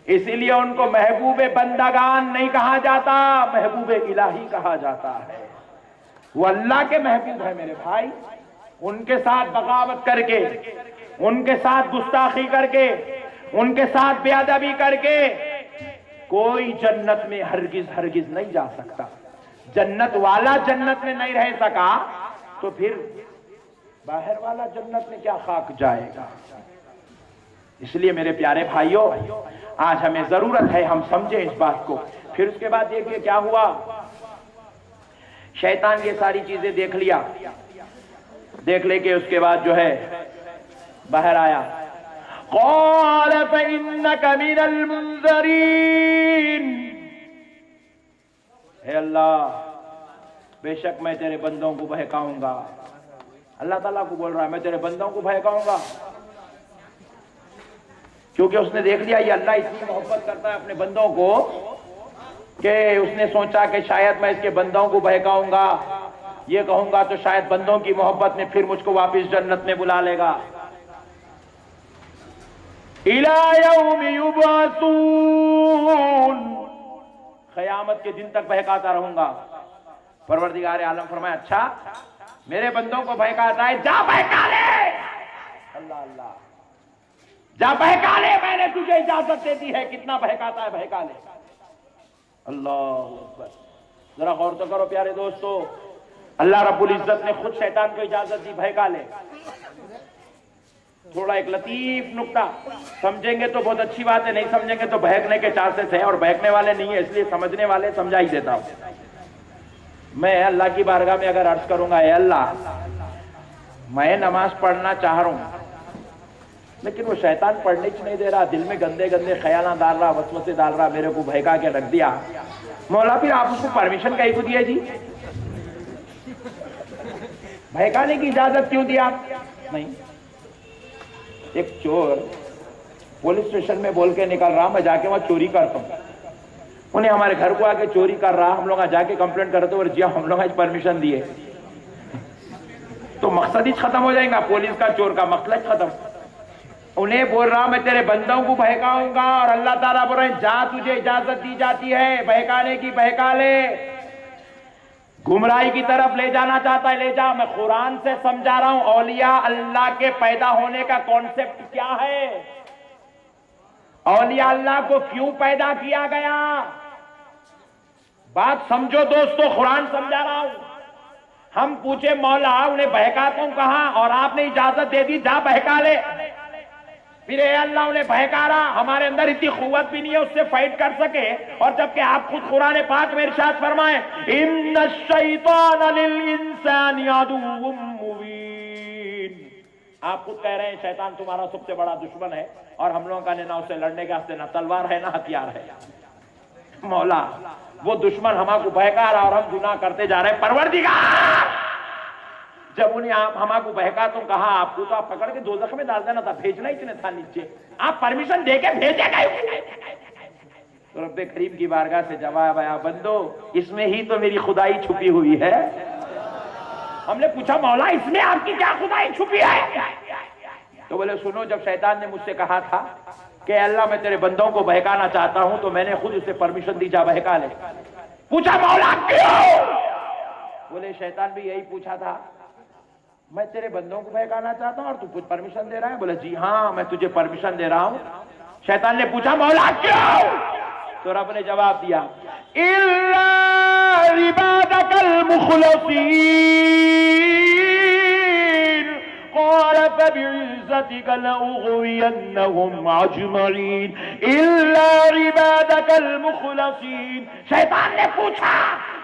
اسی لیے ان کو محبوب بندگان نہیں کہا جاتا, محبوب الہی کہا جاتا ہے. وہ اللہ کے محبوب ہے میرے بھائی. ان کے ساتھ بغاوت کر کے, ان کے ساتھ گستاخی کر کے, ان کے ساتھ بے ادبی کر کے کوئی جنت میں ہرگز نہیں جا سکتا. جنت والا جنت میں نہیں رہ سکا تو پھر باہر والا جنت میں کیا خاک جائے گا. اس لیے میرے پیارے بھائیوں آج ہمیں ضرورت ہے ہم سمجھیں اس بات کو. پھر اس کے بعد دیکھیے کیا ہوا, شیطان یہ ساری چیزیں دیکھ لیا, دیکھ لے کے اس کے بعد جو ہے باہر آیا, قال فإنك من المنذرین, اے اللہ بے شک میں تیرے بندوں کو بہکاؤں گا, اللہ تعالیٰ کو بول رہا ہے میں تیرے بندوں کو بہکاؤں گا، کیونکہ اس نے دیکھ لیا یہ اللہ اتنی محبت کرتا ہے اپنے بندوں کو کہ اس نے سوچا کہ شاید میں اس کے بندوں کو بہکاؤں گا، یہ کہوں گا تو شاید بندوں کی محبت میں پھر مجھ کو واپس جنت میں بلا لے گا۔ اِلَى يَوْمِ يُبْعَثُونَ، قیامت کے دن تک بہکاتا رہوں گا۔ پروردگار عالم فرمایا اچھا میرے بندوں کو بہکاتا ہے، جا بہکا لے، اللہ اللہ، جا بہکا لے، میں نے تجھے اجازت دے دی ہے، کتنا بہکاتا ہے بہکا لے۔ اللہ اکبر، ذرا غور تو کرو پیارے دوستو، اللہ رب العزت نے خود شیطان کو اجازت دی بہکا لے۔ تھوڑا ایک لطیف نکتہ سمجھیں گے تو بہت اچھی بات ہے، نہیں سمجھیں گے تو بہکنے کے چانسز ہیں، اور بہکنے والے نہیں ہیں، اس لیے سمجھنے والے سمجھا ہی دیتا ہوں۔ میں اللہ کی بارگاہ میں اگر عرض کروں گا اے اللہ میں نماز پڑھنا چاہ رہا ہوں لیکن وہ شیطان پڑھنے کی نہیں دے رہا، دل میں گندے گندے خیالات ڈال رہا، وسوسے ڈال رہا، میرے کو بہکا کے رکھ دیا، مولا پھر آپ اس کو پرمیشن کہیں کو دیا جی؟ بہکانے کی اجازت کیوں دیا؟ نہیں، ایک چور پولیس اسٹیشن میں بول کے نکل رہا میں جا کے وہاں چوری کرتا ہوں، انہیں ہمارے گھر کو آ کے چوری کر رہا، ہم لوگ جا کے کمپلینٹ کرتے اور جی ہم لوگ آج پرمیشن دیے، تو مقصد ہی ختم ہو جائے گا، پولیس کا چور کا مقصد ختم۔ انہیں بول رہا میں تیرے بندوں کو بہکاؤں گا، اور اللہ تعالیٰ بول رہے ہیں جا تجھے اجازت دی جاتی ہے بہکانے کی، بہکا لے۔ گمراہی کی طرف لے جانا چاہتا ہے لے جا، میں قرآن سے سمجھا رہا ہوں اولیاء اللہ کے پیدا ہونے کا کانسیپٹ کیا ہے، اولیاء اللہ کو کیوں پیدا کیا گیا، بات سمجھو دوستو، قرآن سمجھا رہا ہوں۔ ہم پوچھے مولا انہیں بہکاتا ہوں کہاں، اور آپ نے اجازت دے دی جا بہکا لے، پھر اے اللہ انہیں بہکا رہا، ہمارے اندر اتنی قوت بھی نہیں ہے اس سے فائٹ کر سکے، اور جبکہ آپ خود قرآن پاک میں ارشاد فرمائیں ان الشیطان للانسان عدو مبین، آپ خود کہہ رہے ہیں شیطان تمہارا سب سے بڑا دشمن ہے، اور ہم لوگوں کا نہ اسے لڑنے کے واسطے نہ تلوار ہے نہ ہتھیار ہے۔ مولا وہ دشمن ہمارے کو بہکا رہا اور ہم گناہ کرتے جا رہے ہیں، پروردگار جب انہیں آپ ہمارے کو بہکا تو کہا آپ کو تو آپ پکڑ کے دوزخ میں ڈال دینا تھا، بھیجنا اتنے تھا نیچے، آپ پرمیشن دے کے بھیجے گئے۔ تو رب کریم کی بارگاہ سے جواب آیا بندو اس میں ہی تو میری خدائی چھپی ہوئی ہے۔ ہم نے پوچھا مولا اس میں آپ کی کیا خدائی چھپی ہے؟ تو بولے سنو، جب شیطان نے مجھ سے کہا تھا کہ اللہ میں تیرے بندوں کو بہکانا چاہتا ہوں تو میں نے خود اسے پرمیشن دی جا بہکا لے۔ پوچھا مولا کیوں؟ بولے شیطان بھی یہی پوچھا تھا، میں تیرے بندوں کو بہکانا چاہتا ہوں اور تو کچھ پرمیشن دے رہا ہے؟ بولے جی ہاں میں تجھے پرمیشن دے رہا ہوں۔ شیطان نے پوچھا مولا کیوں؟ تو رب نے جواب دیا اِلَّا عِبَادَكَ الْمُخْلَصِينَ قَالَ فَبِعِزَّتِكَ لَأُغْوِيَنَّهُمْ أَجْمَعِينَ إِلَّا عِبَادَكَ الْمُخْلَصِينَ۔ شیطان نے پوچھا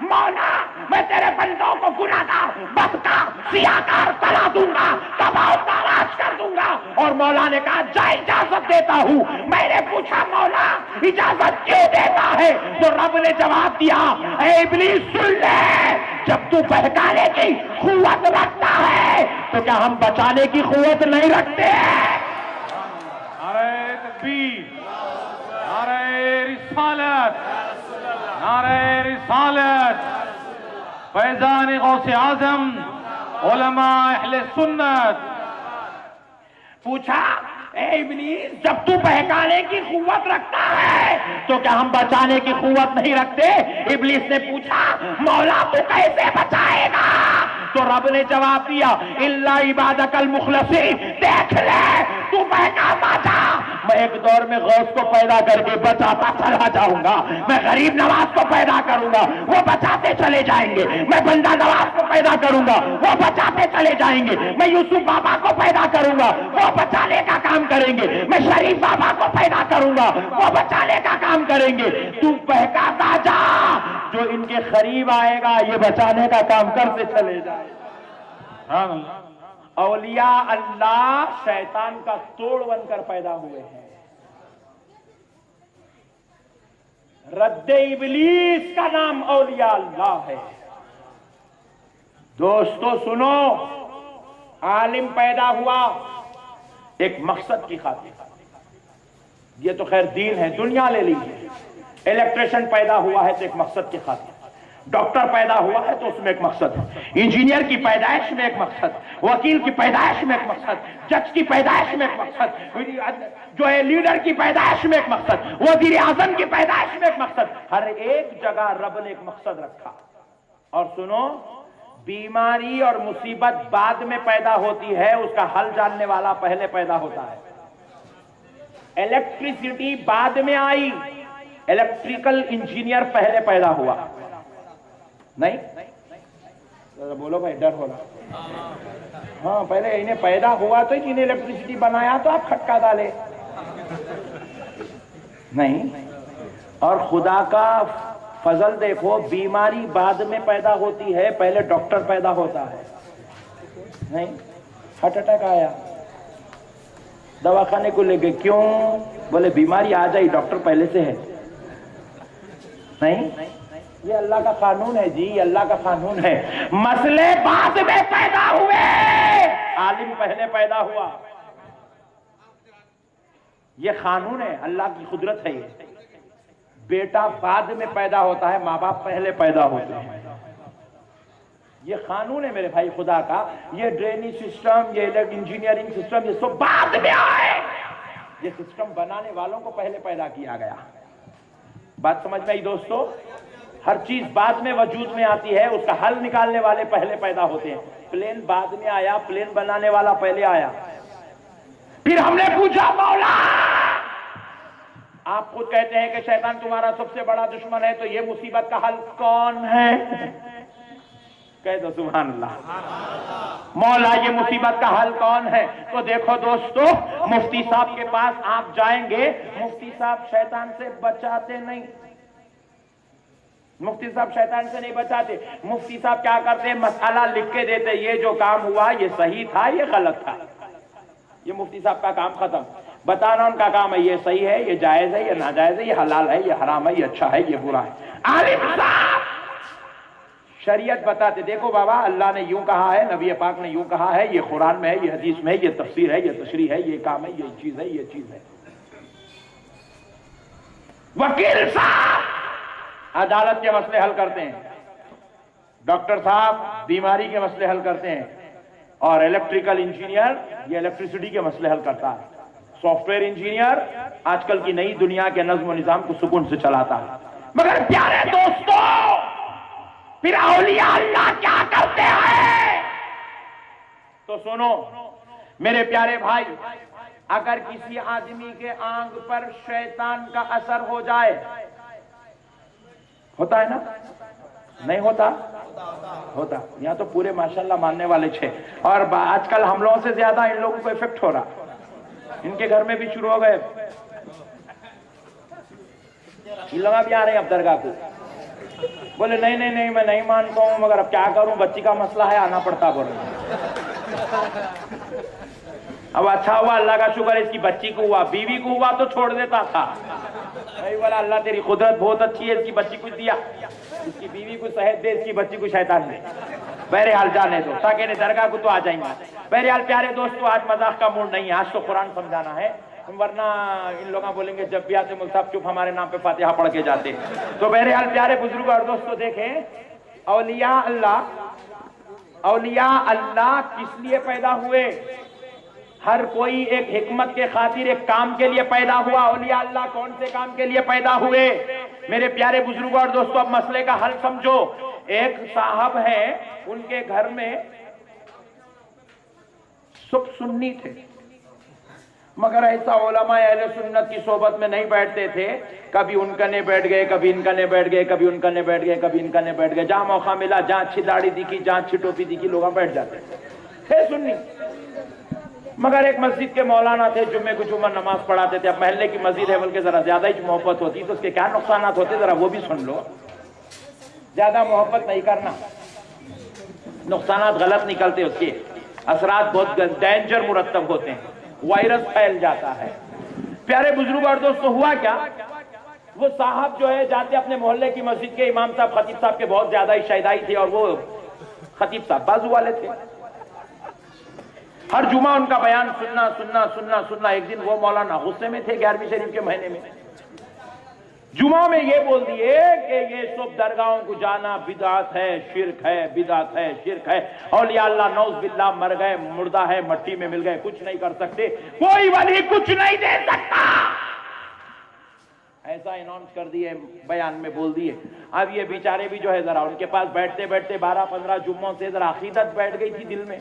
مولا میں تیرے بندوں کو گناہگار، بدکار، سیاہکار کرا دوں گا، تباہ و تاراج کر دوں گا، اور مولا نے کہا جا اجازت دیتا ہوں۔ میں نے پوچھا مولا اجازت کیوں دیتا ہے؟ تو رب نے جواب دیا اے ابلیس سن لے، جب تو بہکانے کی قوت رکھتا ہے تو کیا ہم بچانے کی قوت نہیں رکھتے ہیں؟ نعرہ تکبیر، نعرہ رسالت، نعرہ رسالت، فیضان غوث اعظم، علماء اہل سنت۔ پوچھا اے ابلیس جب تو بہکانے کی قوت رکھتا ہے تو کیا ہم بچانے کی قوت نہیں رکھتے؟ ابلیس نے پوچھا مولا تو کیسے بچائے گا؟ تو رب نے جواب دیا الا عبادک المخلصین، دیکھ لے تو بہکاتا جا، میں ایک دور میں غوث کو پیدا کر کے بچاتا چلا جاؤں گا، میں غریب نواز کو پیدا کروں گا وہ بچاتے چلے جائیں گے، میں بندہ نواز کو پیدا کروں گا وہ بچاتے چلے جائیں گے، میں یوسف بابا کو پیدا کروں گا وہ بچانے کا کام کریں گے، میں شریف بابا کو پیدا کروں گا وہ بچانے کا کام کریں گے، تو بہکاتا جا، جو ان کے قریب آئے گا یہ بچانے کا کام کرتے چلے جائے۔ اولیاء اللہ شیطان کا توڑ بن کر پیدا ہوئے ہیں، رد ابلیس کا نام اولیاء اللہ ہے۔ دوستو سنو، عالم پیدا ہوا ایک مقصد کی خاطر، یہ تو خیر دین ہے، دنیا لے لیجیے۔ الیکٹریشن پیدا ہوا ہے تو ایک مقصد کی خاطر، ڈاکٹر پیدا ہوا ہے تو اس میں ایک مقصد ہے، انجینئر کی پیدائش میں ایک مقصد، وکیل کی پیدائش میں ایک مقصد، جج کی پیدائش میں ایک مقصد، جو ہے لیڈر کی پیدائش میں ایک مقصد، وزیر اعظم کی پیدائش میں ایک مقصد، ہر ایک جگہ رب نے ایک مقصد رکھا۔ اور سنو، بیماری اور مصیبت بعد میں پیدا ہوتی ہے، اس کا حل جاننے والا پہلے پیدا ہوتا ہے۔ الیکٹریسٹی بعد میں آئی، الیکٹریکل انجینئر پہلے پیدا ہوا۔ نہیں بولو بھائی، ڈر ہو رہا؟ ہاں، پہلے انہیں پیدا ہوا تو انہیں الیکٹریسٹی بنایا تو آپ کھٹکا ڈالے نہیں۔ اور خدا کا فضل دیکھو، بیماری بعد میں پیدا ہوتی ہے، پہلے ڈاکٹر پیدا ہوتا ہے۔ نہیں، ہارٹ اٹیک آیا، دواخانے کو لے گئے، کیوں؟ بولے بیماری آ جائی، ڈاکٹر پہلے سے ہے۔ نہیں، یہ اللہ کا قانون ہے جی، اللہ کا قانون ہے۔ مسئلے بعد میں پیدا ہوئے، عالم پہلے پیدا ہوا۔ یہ قانون ہے، اللہ کی قدرت ہے۔ یہ بیٹا بعد میں پیدا ہوتا ہے، ماں باپ پہلے پیدا ہوتے ہیں۔ یہ قانون ہے میرے بھائی خدا کا۔ یہ ڈرینیج سسٹم، یہ انجینئرنگ سسٹم، یہ سب بعد میں آئے۔ یہ سسٹم بنانے والوں کو پہلے پیدا کیا گیا۔ بات سمجھ میں آئی دوستو؟ ہر چیز بعد میں وجود میں آتی ہے، اس کا حل نکالنے والے پہلے پیدا ہوتے ہیں۔ پلین بعد میں آیا، پلین بنانے والا پہلے آیا۔ پھر ہم نے پوچھا، مولا آپ خود کہتے ہیں کہ شیطان تمہارا سب سے بڑا دشمن ہے، تو یہ مصیبت کا حل کون ہے؟ کہہ دو سبحان اللہ۔ مولا یہ مصیبت کا حل کون ہے؟ تو دیکھو دوستو، مفتی صاحب کے پاس آپ جائیں گے، مفتی صاحب شیطان سے بچاتے نہیں، مفتی صاحب شیطان سے نہیں بچاتے۔ مفتی صاحب کیا کرتے؟ مسئلہ لکھ کے دیتے، یہ جو کام ہوا یہ صحیح تھا، یہ غلط تھا۔ یہ مفتی صاحب کا کام ختم۔ بتانا ان کا کام ہے، یہ صحیح ہے، یہ جائز ہے، یہ ناجائز ہے، یہ حلال ہے، یہ حرام ہے، یہ اچھا ہے، یہ برا ہے۔ عالم صاحب شریعت بتاتے، دیکھو بابا اللہ نے یوں کہا ہے، نبی پاک نے یوں کہا ہے، یہ قرآن میں ہے، یہ حدیث میں ہے، یہ تفسیر ہے، یہ تشریح ہے، یہ کام ہے، یہ چیز ہے، یہ چیز ہے۔ وکیل صاحب عدالت کے مسئلے حل کرتے ہیں، ڈاکٹر صاحب بیماری کے مسئلے حل کرتے ہیں، اور الیکٹریکل انجینئر یہ الیکٹریسٹی کے مسئلے حل کرتا ہے۔ سافٹ ویئر انجینئر آج کل کی نئی دنیا کے نظم و نظام کو سکون سے چلاتا ہے۔ مگر پیارے دوستو، پھر اولیاء اللہ کیا کرتے ہیں؟ تو سنو میرے پیارے بھائی، اگر کسی آدمی کے آنکھ پر شیطان کا اثر ہو جائے، ہوتا ہے نا؟ نہیں ہوتا؟ ہوتا۔ یہاں تو پورے ماشاءاللہ ماننے والے چھے، اور آج کل ہم لوگوں سے زیادہ ان لوگوں کو ایفیکٹ ہو رہا، ان کے گھر میں بھی شروع ہو گئے، ان لوگ بھی آ رہے ہیں اب درگاہ کو، بولے نہیں نہیں نہیں میں نہیں مانتا ہوں، مگر اب کیا کروں، بچی کا مسئلہ ہے، آنا پڑتا بول رہے۔ اب اچھا ہوا، اللہ کا شکر، اس کی بچی کو ہوا، بیوی کو ہوا تو چھوڑ دیتا تھا، نہیں بولا اللہ تیری قدرت بہت اچھی ہے، اس کی بچی کو دیا، اس کی بیوی کو صحت دے، اس کی بچی کو شیطان دے، بہرحال جانے دو، تاکہ درگاہ کو تو آ جائیں گے۔ بہرحال پیارے دوستو، آج مذاق کا موڈ نہیں ہے، آج تو قرآن سمجھانا ہے، ورنہ ان لوگاں بولیں گے جب بھی آتے ملک صاحب چپ ہمارے نام پہ فاتحہ پڑھ کے جاتے۔ تو بہرحال پیارے بزرگ اور دوستو، دیکھیں اولیاء اللہ کس لیے پیدا ہوئے؟ ہر کوئی ایک حکمت کے خاطر ایک کام کے لیے پیدا ہوا۔ اولیاء اللہ کون سے کام کے لیے پیدا ہوئے؟ میرے پیارے بزرگوں اور دوستو، اب مسئلے کا حل سمجھو۔ ایک صاحب ہیں، ان کے گھر میں سب سنی تھے، مگر ایسا علماء اہل سنت کی صحبت میں نہیں بیٹھتے تھے، کبھی ان کنے بیٹھ گئے، کبھی ان کنے بیٹھ گئے، کبھی ان کنے بیٹھ گئے، کبھی ان کنے بیٹھ گئے، جہاں موقع ملا، جہاں اچھی داڑھی دکھی، جہاں اچھی ٹوپی دکھی، لوگ بیٹھ جاتے تھے سنی۔ مگر ایک مسجد کے مولانا تھے، جمعے کو جمعہ نماز پڑھاتے تھے۔ اب محلے کی مسجد ہے بلکہ ذرا زیادہ ہی محبت ہوتی، تو اس کے کیا نقصانات ہوتے ذرا وہ بھی سن لو۔ زیادہ محبت نہیں کرنا، نقصانات غلط نکلتے، اس کے اثرات بہت ڈینجر مرتب ہوتے ہیں، وائرس پھیل جاتا ہے۔ پیارے بزرگ اور دوستو، ہوا کیا، وہ صاحب جو ہے جاتے اپنے محلے کی مسجد کے، امام صاحب خطیب صاحب کے بہت زیادہ ہی شیدائی تھے، اور وہ خطیب صاحب بازو والے تھے۔ ہر جمعہ ان کا بیان سننا سننا سننا سننا. ایک دن وہ مولانا غصے میں تھے 11ویں شریف کے مہینے میں. جمعہ میں یہ بول دیے کہ یہ سب درگاہوں کو جانا بدعت ہے، شرک ہے، بدعت ہے، شرک ہے. اولیاء اللہ نعوذ باللہ مر گئے، مردہ ہے، مٹی میں مل گئے، کچھ نہیں کر سکتے، کوئی ولی کچھ نہیں دے سکتا. ایسا اناؤنس کر دیے، بیان میں بول دیے. اب یہ بیچارے بھی جو ہے ذرا ان کے پاس بیٹھتے بیٹھتے 12-15 جمعوں سے ذرا عقیدت بیٹھ گئی تھی دل میں.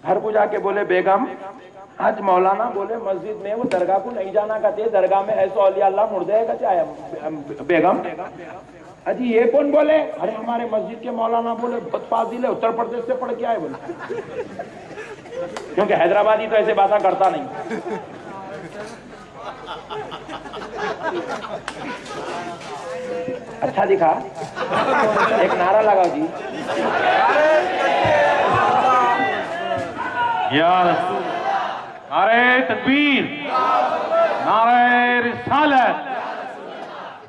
گھر کو جا کے بولے بیگم آج مولانا بولے مسجد میں وہ درگاہ کو نہیں جانا کہتے، درگاہ میں ایسا اولیاء اللہ مردے ہے کہتے آیا. بیگم اجی یہ کون بولے؟ ارے ہمارے مسجد کے مولانا بولے بہت فاضل ہے، اتر پردیش سے پڑھ کے آئے بولے. کیونکہ حیدرآبادی تو ایسے باتیں کرتا نہیں. اچھا دکھا، ایک نعرہ لگاؤ جی. یا رسول، نعرہ تکبیر، نعرہ رسالت،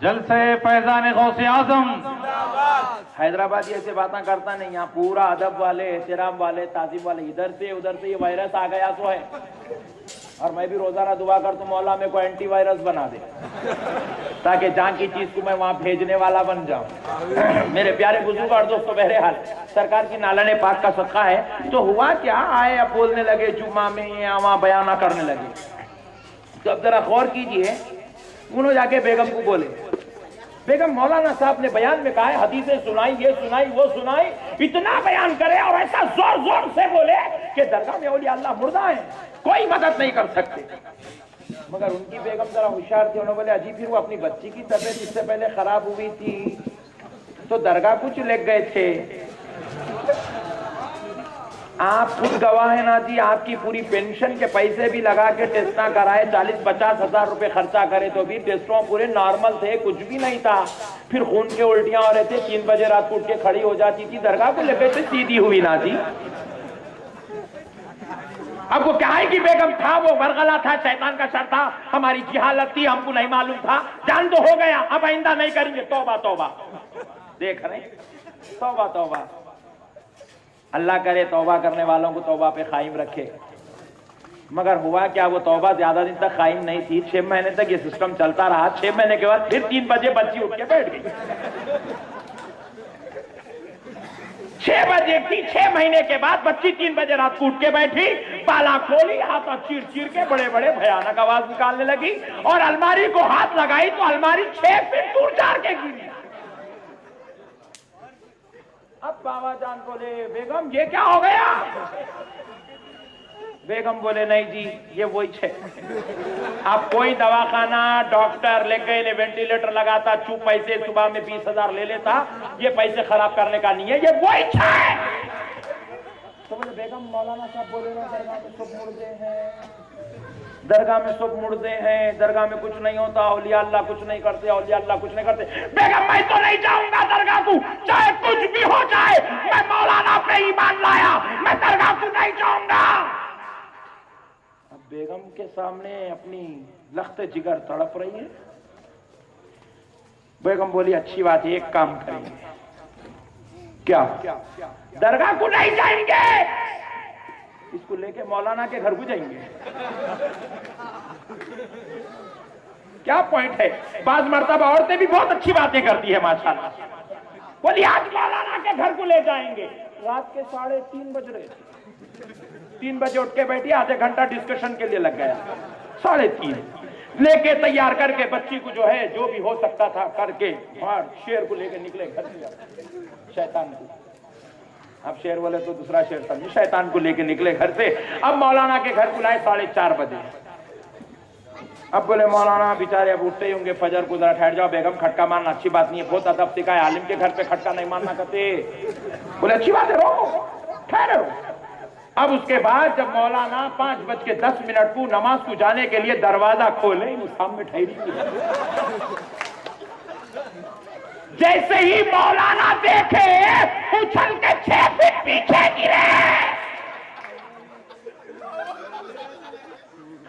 جلسہ فیضان غوث اعظم. حیدرآبادی ایسے باتیں کرتا نہیں، یہاں پورا ادب والے، احترام والے، تعظیم والے. ادھر سے یہ وائرس آ گیا تو ہے. اور میں بھی روزانہ دعا کرتا ہوں مولا میں کو اینٹی وائرس بنا دے تاکہ جان کی چیز کو میں وہاں بھیجنے والا بن جاؤں. میرے پیارے بزرگ اور دوستو، بہرحال سرکار کی نالن پاک کا صدقہ ہے. تو ہوا کیا، آئے اب بولنے لگے جمعہ میں، وہاں بیانہ کرنے لگے. تو اب ذرا غور کیجئے، انہوں جا کے بیگم کو بولے بیگم مولانا صاحب نے بیان میں کہا ہے، حدیثیں سنائی، یہ سنائی، وہ سنائی، اتنا بیان کرے اور ایسا زور زور سے بولے کہ درگاہ میں اولیاء اللہ مردہ ہیں، کوئی مدد نہیں کر سکتے. مگر ان کی بیگم ذرا ہوشیار تھی، انہوں نے بولے اجی پھر وہ اپنی بچی کی طبیعت اس سے پہلے خراب ہوئی تھی تو درگاہ کچھ لے گئے تھے. آپ خود گواہ ہیں نا جی، آپ کی پوری پینشن کے پیسے بھی لگا کے ٹیسٹ نہ کرائے، 40-50 ہزار روپے خرچہ کرے تو بھی ٹیسٹوں پورے نارمل تھے، کچھ بھی نہیں تھا. پھر خون کے الٹیاں ہو رہے تھے، 3 بجے رات کو اٹھ کے کھڑی ہو جاتی تھی، درگاہ کو لے گئے تھے، سیدھی ہوئی نا جی. اب وہ کیا ہے کہ بیگم تھا، وہ ورغلا تھا، شیطان کا شر تھا، ہماری جہالت تھی، ہم کو نہیں معلوم تھا، جان تو ہو گیا، اب آئندہ نہیں کریں گے. توبہ توبہ. دیکھ رہے ہیں، توبہ توبہ. اللہ کرے توبہ کرنے والوں کو توبہ پہ قائم رکھے. مگر ہوا کیا، وہ توبہ زیادہ دن تک قائم نہیں تھی. 6 مہینے تک یہ سسٹم چلتا رہا. 6 مہینے کے بعد پھر 3 بجے بچی اٹھ کے بیٹھ گئی. 6 بجے کی 6 مہینے کے بعد بچی 3 بجے رات کو اٹھ کے بیٹھی، بالا کھولی، ہاتھ چیر چیر کے بڑے بڑے بھیانک آواز نکالنے لگی اور الماری کو ہاتھ لگائی تو الماری 6 فٹ دور جا کے گری. اب بابا جان بولے بیگم یہ کیا ہو گیا؟ بیگم بولے نہیں جی یہ وہی ہے. اب کوئی دواخانہ ڈاکٹر لے کے وینٹیلیٹر لگاتا، چوپ پیسے صبح میں 20,000 لے لیتا، یہ پیسے خراب کرنے کا نہیں ہے، یہ وہی ہے. تو بولے بیگم مولانا صاحب بولے نا درگاہ میں سب مردے ہیں، درگاہ میں سب مردے ہیں، درگاہ میں کچھ نہیں ہوتا، اولیاء اللہ کچھ نہیں کرتے، اولیاء اللہ کچھ نہیں کرتے. بیگم میں تو نہیں جاؤں گا درگاہ کو، چاہے کچھ بھی ہو جائے، میں مولانا پہ ایمان لایا، میں درگاہ کو نہیں جاؤں گا. اب بیگم کے سامنے اپنی لخت جگر تڑپ رہی ہے. بیگم بولی اچھی بات ہے، ایک کام کریں گے. کیا؟ درگاہ کو نہیں جائیں گے، اس کو لے کے مولانا کے گھر کو جائیں گے. کیا پوائنٹ ہے؟ بعض مرتبہ عورتیں بھی بہت اچھی باتیں کرتی ہیں ماشاءاللہ. بولی آج مولانا کے گھر کو لے جائیں گے. رات کے 3:30 بج رہے تھے، 3 بجے اٹھ کے بیٹھی، آدھے گھنٹہ ڈسکشن کے لیے لگ گیا. 3:30 لے کے تیار کر کے بچی کو جو ہے جو بھی ہو سکتا تھا کر کے اور شیر کو لے کے نکلے گھر سے. شیطان کو، اب شیر والے تو دوسرا شیر سمجھے، شیطان کو لے کے نکلے گھر سے. اب مولانا کے گھر کو لائے 4:30 بجے. اب بولے مولانا بیچارے اب اٹھتے ہی ہوں گے، فجر کو ذرا ٹھہر جاؤ، بیگم کھٹکا مارنا اچھی بات نہیں ہے، بہت ادب سکھائے، عالم کے گھر پہ کھٹکا نہیں مارنا کہتے. بولے اچھی بات ہے، رو ٹھہرو. اب اس کے بعد جب مولانا 5:10 کو نماز کو جانے کے لیے دروازہ کھولے، وہ سامنے ٹھہری تھی. جیسے ہی مولانا دیکھے اچھل کے 6 فٹ پیچھے گرے.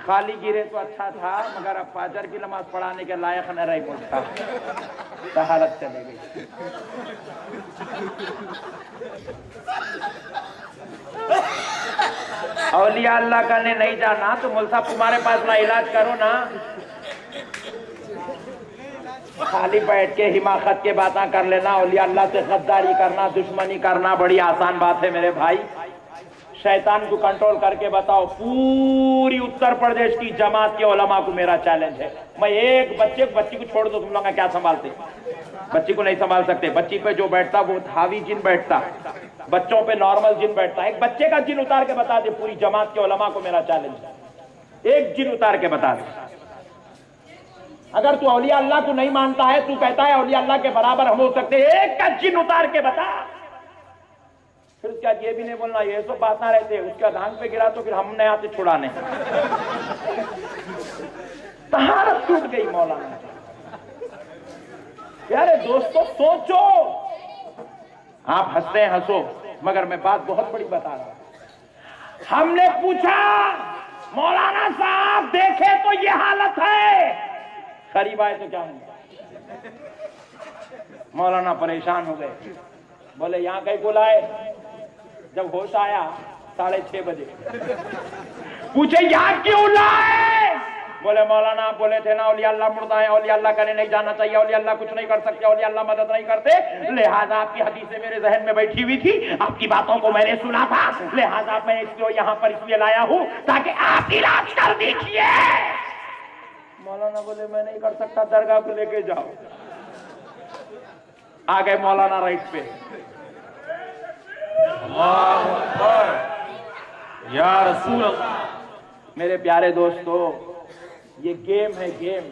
خالی گرے تو اچھا تھا، مگر اب فجر کی نماز پڑھانے کے لائق نہ رہی پہنچا، طہارت چلے گئی. اولیاء اللہ کرنے نہیں جانا تو مول صاحب تمہارے پاس نا علاج کرو نا. خالی بیٹھ کے حماقت کے باتیں کر لینا, اولیاء اللہ سے غداری کرنا, دشمنی کرنا بڑی آسان بات ہے میرے بھائی. شیطان کو کنٹرول کر کے بتاؤ. پوری اتر پردیش کی جماعت کے علماء کو میرا چیلنج ہے, میں ایک بچی کو چھوڑ دو, تم لوگ کیا سنبھالتے؟ بچی کو نہیں سنبھال سکتے. بچی پہ جو بیٹھتا وہ حاوی جن بیٹھتا, بچوں پہ نارمل جن بیٹھتا. ایک بچے کا جن اتار کے بتا دے, پوری جماعت کے علماء کو میرا چیلنج ہے, ایک جن اتار کے بتا دے. اگر تو اولیاء اللہ کو نہیں مانتا ہے, تو کہتا ہے اولیاء اللہ کے برابر ہم ہو سکتے, ایک کا جن اتار کے بتا. پھر اس کے بعد یہ بھی نہیں بولنا یہ سب بات نہ رہتے, اس کا دھان پہ گرا تو پھر ہم نے آتے چھڑانے. طہارت ٹوٹ گئی مولانا. پیارے دوستو سوچو. آپ ہنستے ہیں ہنسو, مگر میں بات بہت بڑی بتا رہا ہوں. ہم نے پوچھا مولانا صاحب دیکھے تو یہ حالت ہے, قریب آئے تو کیا ہوں. مولانا پریشان ہو گئے, بولے یہاں کہیں بلائے. جب ہوش آیا 6:30 بجے, پوچھے یہاں کیوں لائے؟ بولے مولانا آپ بولے تھے نا اولیاء اللہ مردہ ہیں, اولیاء اللہ کرنے نہیں جانا چاہیے, اولیاء اللہ کچھ نہیں کر سکتے, اولیاء اللہ مدد نہیں کرتے. لہذا آپ کی حدیثیں میرے ذہن میں بیٹھی ہوئی تھی, آپ کی باتوں کو میں نے سنا تھا, لہذا میں اس کو یہاں پر اس لیے لایا ہوں تاکہ آپ علاج کر دیجیے. مولانا بولے میں نہیں کر سکتا, درگاہ کو لے کے جاؤ. آ گئے مولانا رائٹ پہ. اللہ اکبر یا رسول اللہ. میرے پیارے دوستو, یہ گیم ہے گیم.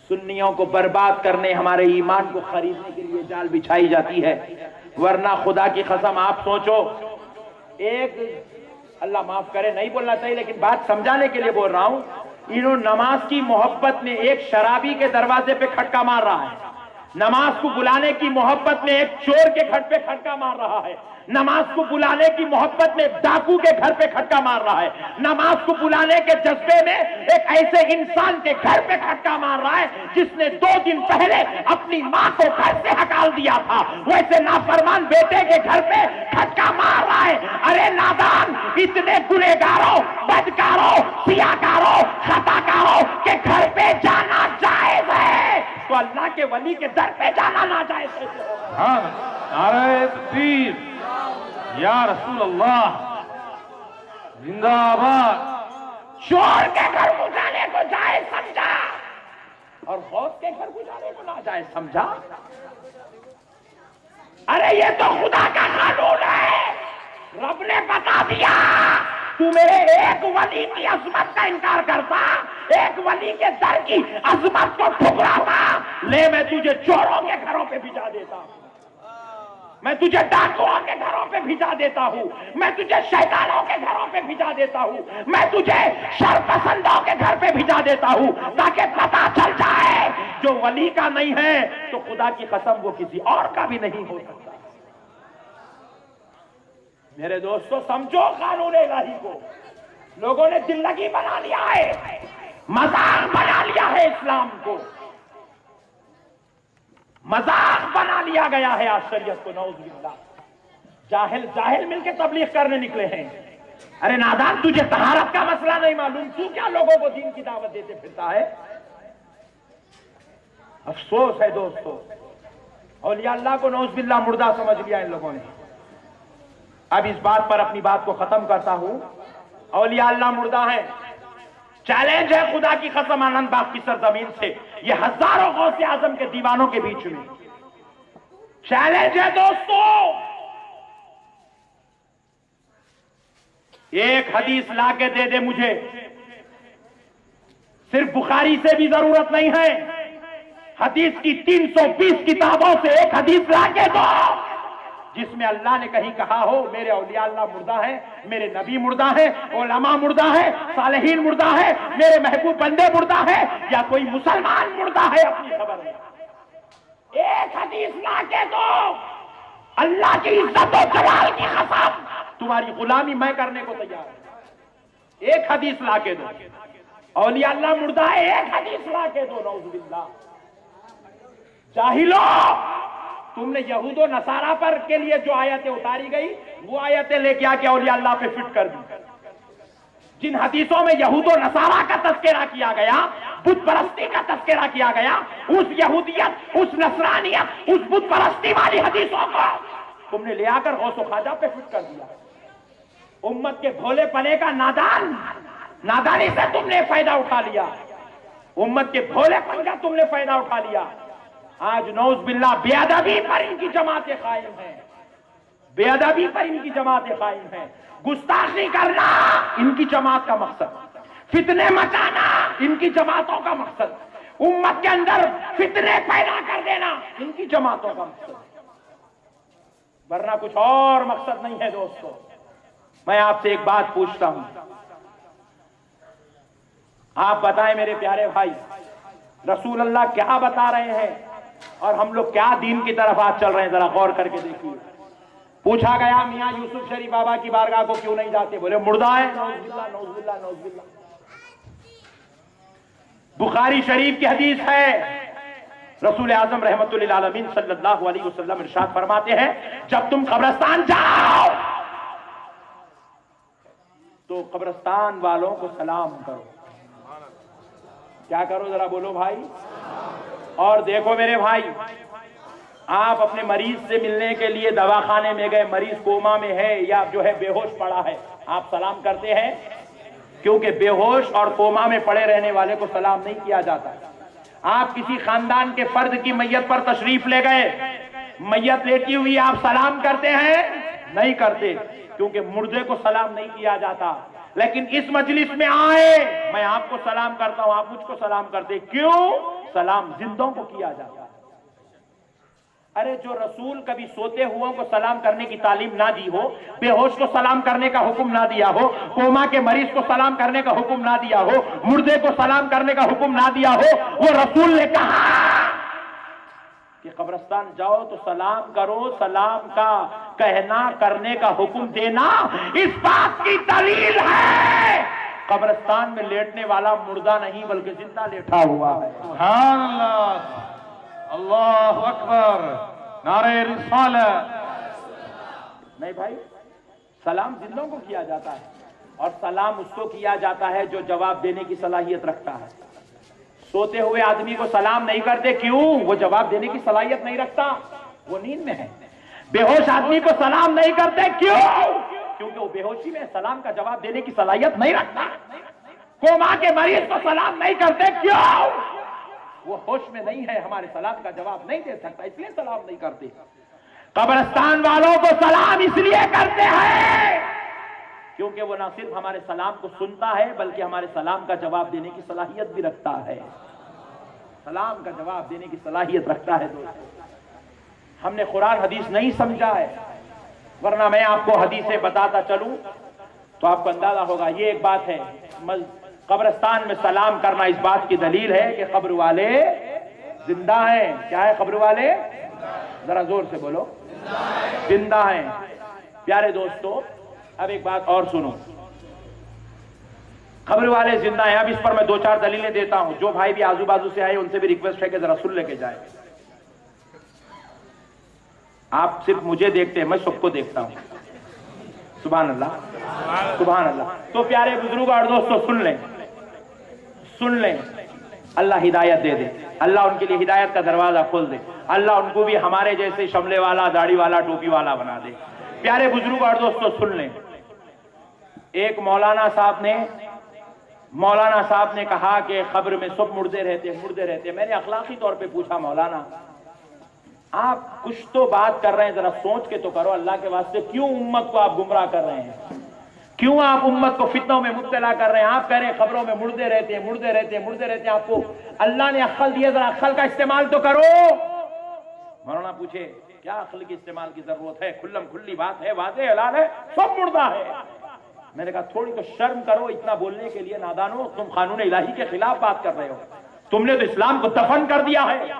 سنیوں کو برباد کرنے, ہمارے ایمان کو خریدنے کے لیے جال بچھائی جاتی ہے. ورنہ خدا کی قسم آپ سوچو, ایک اللہ معاف کرے نہیں بولنا چاہیے لیکن بات سمجھانے کے لیے بول رہا ہوں. انہوں نماز کی محبت میں ایک شرابی کے دروازے پہ کھٹکا مار رہا ہے, نماز کو بلانے کی محبت میں ایک چور کے گھر پہ کھٹکا مار رہا ہے, نماز کو بلانے کی محبت میں ایک ڈاکو کے گھر پہ کھٹکا مار رہا ہے, نماز کو بلانے کے جذبے میں ایک ایسے انسان کے گھر پہ کھٹکا مار رہا ہے جس نے 2 دن پہلے اپنی ماں کو گھر سے ہٹال دیا تھا, ویسے نافرمان بیٹے کے گھر پہ کھٹکا مار رہا ہے. ارے نادان, اتنے گنہگاروں, بدکاروں, سیاکاروں, خطاکاروں کے گھر پہ جانا جائز ہے, تو اللہ کے ولی کے در پہ جانا ناجائز ہے. ہاں, نعرہ تکبیر یا رسول اللہ, زندہ آباد. چور کے گھر کو جانے کو جائز سمجھا اور غوث کے گھر کو جانے کو ناجائز سمجھا. ارے یہ تو خدا کا قانون ہے, رب نے بتا دیا. تو میرے ایک ولی کی عظمت کا انکار کرتا, ایک ولی کے در کی عظمت کو ٹھکراتا, لے میں تجھے چوروں کے گھروں پہ بھیجا دیتا ہوں, میں تجھے ڈاکوؤں کے گھروں پہ بھیجا دیتا ہوں, میں تجھے شیطانوں کے گھروں پہ بھیجا دیتا ہوں, میں تجھے شر پسندوں کے گھر پہ بھیجا دیتا ہوں, تاکہ پتہ چل جائے جو ولی کا نہیں ہے تو خدا کی قسم وہ کسی اور کا بھی نہیں ہو سکتا. میرے دوستو سمجھو قانون الہی کو. لوگوں نے زندگی بنا لیا ہے, مذاق بنا لیا ہے, اسلام کو مذاق بنا لیا گیا ہے آج شریعت کو, نعوذ باللہ. جاہل جاہل مل کے تبلیغ کرنے نکلے ہیں. ارے نادان, تجھے طہارت کا مسئلہ نہیں معلوم, تو کیا لوگوں کو دین کی دعوت دیتے پھرتا ہے. افسوس ہے دوستو, اولیاء اللہ کو نعوذ باللہ مردہ سمجھ لیا ان لوگوں نے. اب اس بات پر اپنی بات کو ختم کرتا ہوں. اولیاء اللہ مردہ ہیں, چیلنج ہے خدا کی قسم آنند باغ کی سرزمین سے, یہ ہزاروں غوث اعظم کے دیوانوں کے بیچ میں چیلنج ہے دوستو. ایک حدیث لا کے دے دے مجھے, صرف بخاری سے بھی ضرورت نہیں ہے, حدیث کی 320 کتابوں سے ایک حدیث لا کے دو جس میں اللہ نے کہیں کہا ہو میرے اولیاء اللہ مردہ ہیں, میرے نبی مردہ ہیں, علماء مردہ ہیں, صالحین مردہ ہیں, میرے محبوب بندے مردہ ہیں, یا کوئی مسلمان مردہ ہے اپنی خبر میں. ایک حدیث لا کے دو, اللہ کی عزت و جلال کی قسم تمہاری غلامی میں کرنے کو تیار ہوں. ایک حدیث لا کے دو, اولیاء اللہ مردہ ہے, ایک حدیث لا کے دو. نعوذ باللہ. جاہلو, تم نے یہود و نصارہ پر کے لیے جو آیتیں اتاری گئی وہ آیتیں لے کے آ کے اولیاء اللہ پہ فٹ کر دی. جن حدیثوں میں یہود و نصارہ کا تذکرہ کیا گیا، بت پرستی کا تذکرہ کیا گیا، اس یہودیت، اس نصرانیت، اس بت پرستی والی حدیثوں کو تم نے لے آ کر غوث و خواجہ پہ فٹ کر دیا. امت کے بھولے پنے کا نادانی سے تم نے فائدہ اٹھا لیا. امت کے بھولے پن کا تم نے فائدہ اٹھا لیا. آج نعوذ باللہ بے ادبی پر ان کی جماعتیں قائم ہیں، بے ادبی پر ان کی جماعتیں قائم ہیں. گستاخی کرنا ان کی جماعت کا مقصد، فتنے مچانا ان کی جماعتوں کا مقصد، امت کے اندر فتنے پیدا کر دینا ان کی جماعتوں کا مقصد، ورنہ کچھ اور مقصد نہیں ہے. دوستو میں آپ سے ایک بات پوچھتا ہوں، آپ بتائیں میرے پیارے بھائی، رسول اللہ کیا بتا رہے ہیں اور ہم لوگ کیا دین کی طرف آج چل رہے ہیں؟ ذرا غور کر کے دیکھیے. پوچھا گیا میاں یوسف شریف بابا کی بارگاہ کو کیوں نہیں جاتے؟ بولے مردہ ہے. نعوذ باللہ نعوذ باللہ نعوذ باللہ. بخاری شریف کی حدیث ہے، رسول اعظم رحمت للعالمین صلی اللہ علیہ وسلم ارشاد فرماتے ہیں جب تم قبرستان جاؤ تو قبرستان والوں کو سلام کرو. کیا کرو ذرا بولو بھائی. اور دیکھو میرے بھائی، آپ اپنے مریض سے ملنے کے لیے دواخانے میں گئے، مریض کوما میں ہے یا جو ہے بے ہوش پڑا ہے، آپ سلام کرتے ہیں؟ کیونکہ بے ہوش اور کوما میں پڑے رہنے والے کو سلام نہیں کیا جاتا. آپ کسی خاندان کے فرد کی میت پر تشریف لے گئے، میت لیٹی ہوئی، آپ سلام کرتے ہیں؟ نہیں کرتے، کیونکہ مردے کو سلام نہیں کیا جاتا. لیکن اس مجلس میں آئے، میں آپ کو سلام کرتا ہوں، آپ مجھ کو سلام کرتے. کیوں؟ سلام زندوں کو کیا جاتا ہے. ارے جو رسول کبھی سوتے ہوا کو سلام کرنے کی تعلیم نہ دی ہو، بے ہوش کو سلام کرنے کا حکم نہ دیا ہو، کوما کے مریض کو سلام کرنے کا حکم نہ دیا ہو، مردے کو سلام کرنے کا حکم نہ دیا ہو، وہ رسول نے کہا کہ قبرستان جاؤ تو سلام کرو. سلام کا کہنا کرنے کا حکم دینا اس بات کی دلیل ہے قبرستان میں لیٹنے والا مردہ نہیں بلکہ زندہ لیٹا ہوا ہے. سبحان اللہ، اللہ اکبر، نعرہ رسالت. نہیں بھائی، سلام زندوں کو کیا جاتا ہے، اور سلام اس کو کیا جاتا ہے جو جواب دینے کی صلاحیت رکھتا ہے. سوتے ہوئے آدمی کو سلام نہیں کرتے. کیوں؟ وہ جواب دینے کی صلاحیت نہیں رکھتا، وہ نیند میں ہے. بے ہوش آدمی کو سلام نہیں کرتے. کیوں؟ کیونکہ وہ بے ہوشی میں سلام کا جواب دینے کی صلاحیت نہیں رکھتا. کوما کے مریض کو سلام نہیں کرتے. کیوں؟ وہ ہوش میں نہیں ہے، ہمارے سلام کا جواب نہیں دے سکتا، اس لیے سلام نہیں کرتے. قبرستان والوں کو سلام اس لیے کرتے ہیں کیونکہ وہ نہ صرف ہمارے سلام کو سنتا ہے بلکہ ہمارے سلام کا جواب دینے کی صلاحیت بھی رکھتا ہے. سلام کا جواب دینے کی صلاحیت رکھتا ہے. دوستو ہم نے قرآن حدیث نہیں سمجھا ہے، ورنہ میں آپ کو حدیثیں بتاتا چلوں تو آپ کو اندازہ ہوگا. یہ ایک بات ہے، قبرستان میں سلام کرنا اس بات کی دلیل ہے کہ قبر والے زندہ ہیں. کیا ہے؟ قبر والے ذرا زور سے بولو، زندہ ہیں. پیارے دوستو اب ایک بات اور سنو، قبر والے زندہ ہیں. اب اس پر میں دو چار دلیلیں دیتا ہوں. جو بھائی بھی آزو بازو سے آئے ان سے بھی ریکویسٹ ہے کہ ذرا سن لے کے جائیں. آپ صرف مجھے دیکھتے ہیں، میں سب کو دیکھتا ہوں. سبحان اللہ سبحان اللہ. تو پیارے بزرگ اور دوستو سن لیں. اللہ ہدایت دے دے، اللہ ان کے لیے ہدایت کا دروازہ کھول دے، اللہ ان کو بھی ہمارے جیسے شملے والا، داڑھی والا، ٹوپی والا بنا دے. پیارے بزرگ اور دوستو سن لیں. ایک مولانا صاحب نے کہا کہ قبر میں سب مردے رہتے. میں نے اخلاقی طور پہ پوچھا، مولانا آپ کچھ تو بات کر رہے ہیں، ذرا سوچ کے تو کرو اللہ کے واسطے. کیوں امت کو آپ گمراہ کر رہے ہیں؟ کیوں آپ امت کو فتنوں میں مبتلا کر رہے ہیں؟ آپ کہہ رہے ہیں قبروں میں مردے رہتے ہیں. آپ کو اللہ نے عقل دی ہے، ذرا عقل کا استعمال تو کرو. مولانا پوچھے کیا عقل کی استعمال کی ضرورت ہے؟ کھلم کھلی بات ہے، واضح اعلان ہے، سب مردہ ہے. میں نے کہا تھوڑی تو شرم کرو اتنا بولنے کے لیے. نادانو، تم قانون الہی کے خلاف بات کر رہے ہو. تم نے تو اسلام کو دفن کر دیا ہے،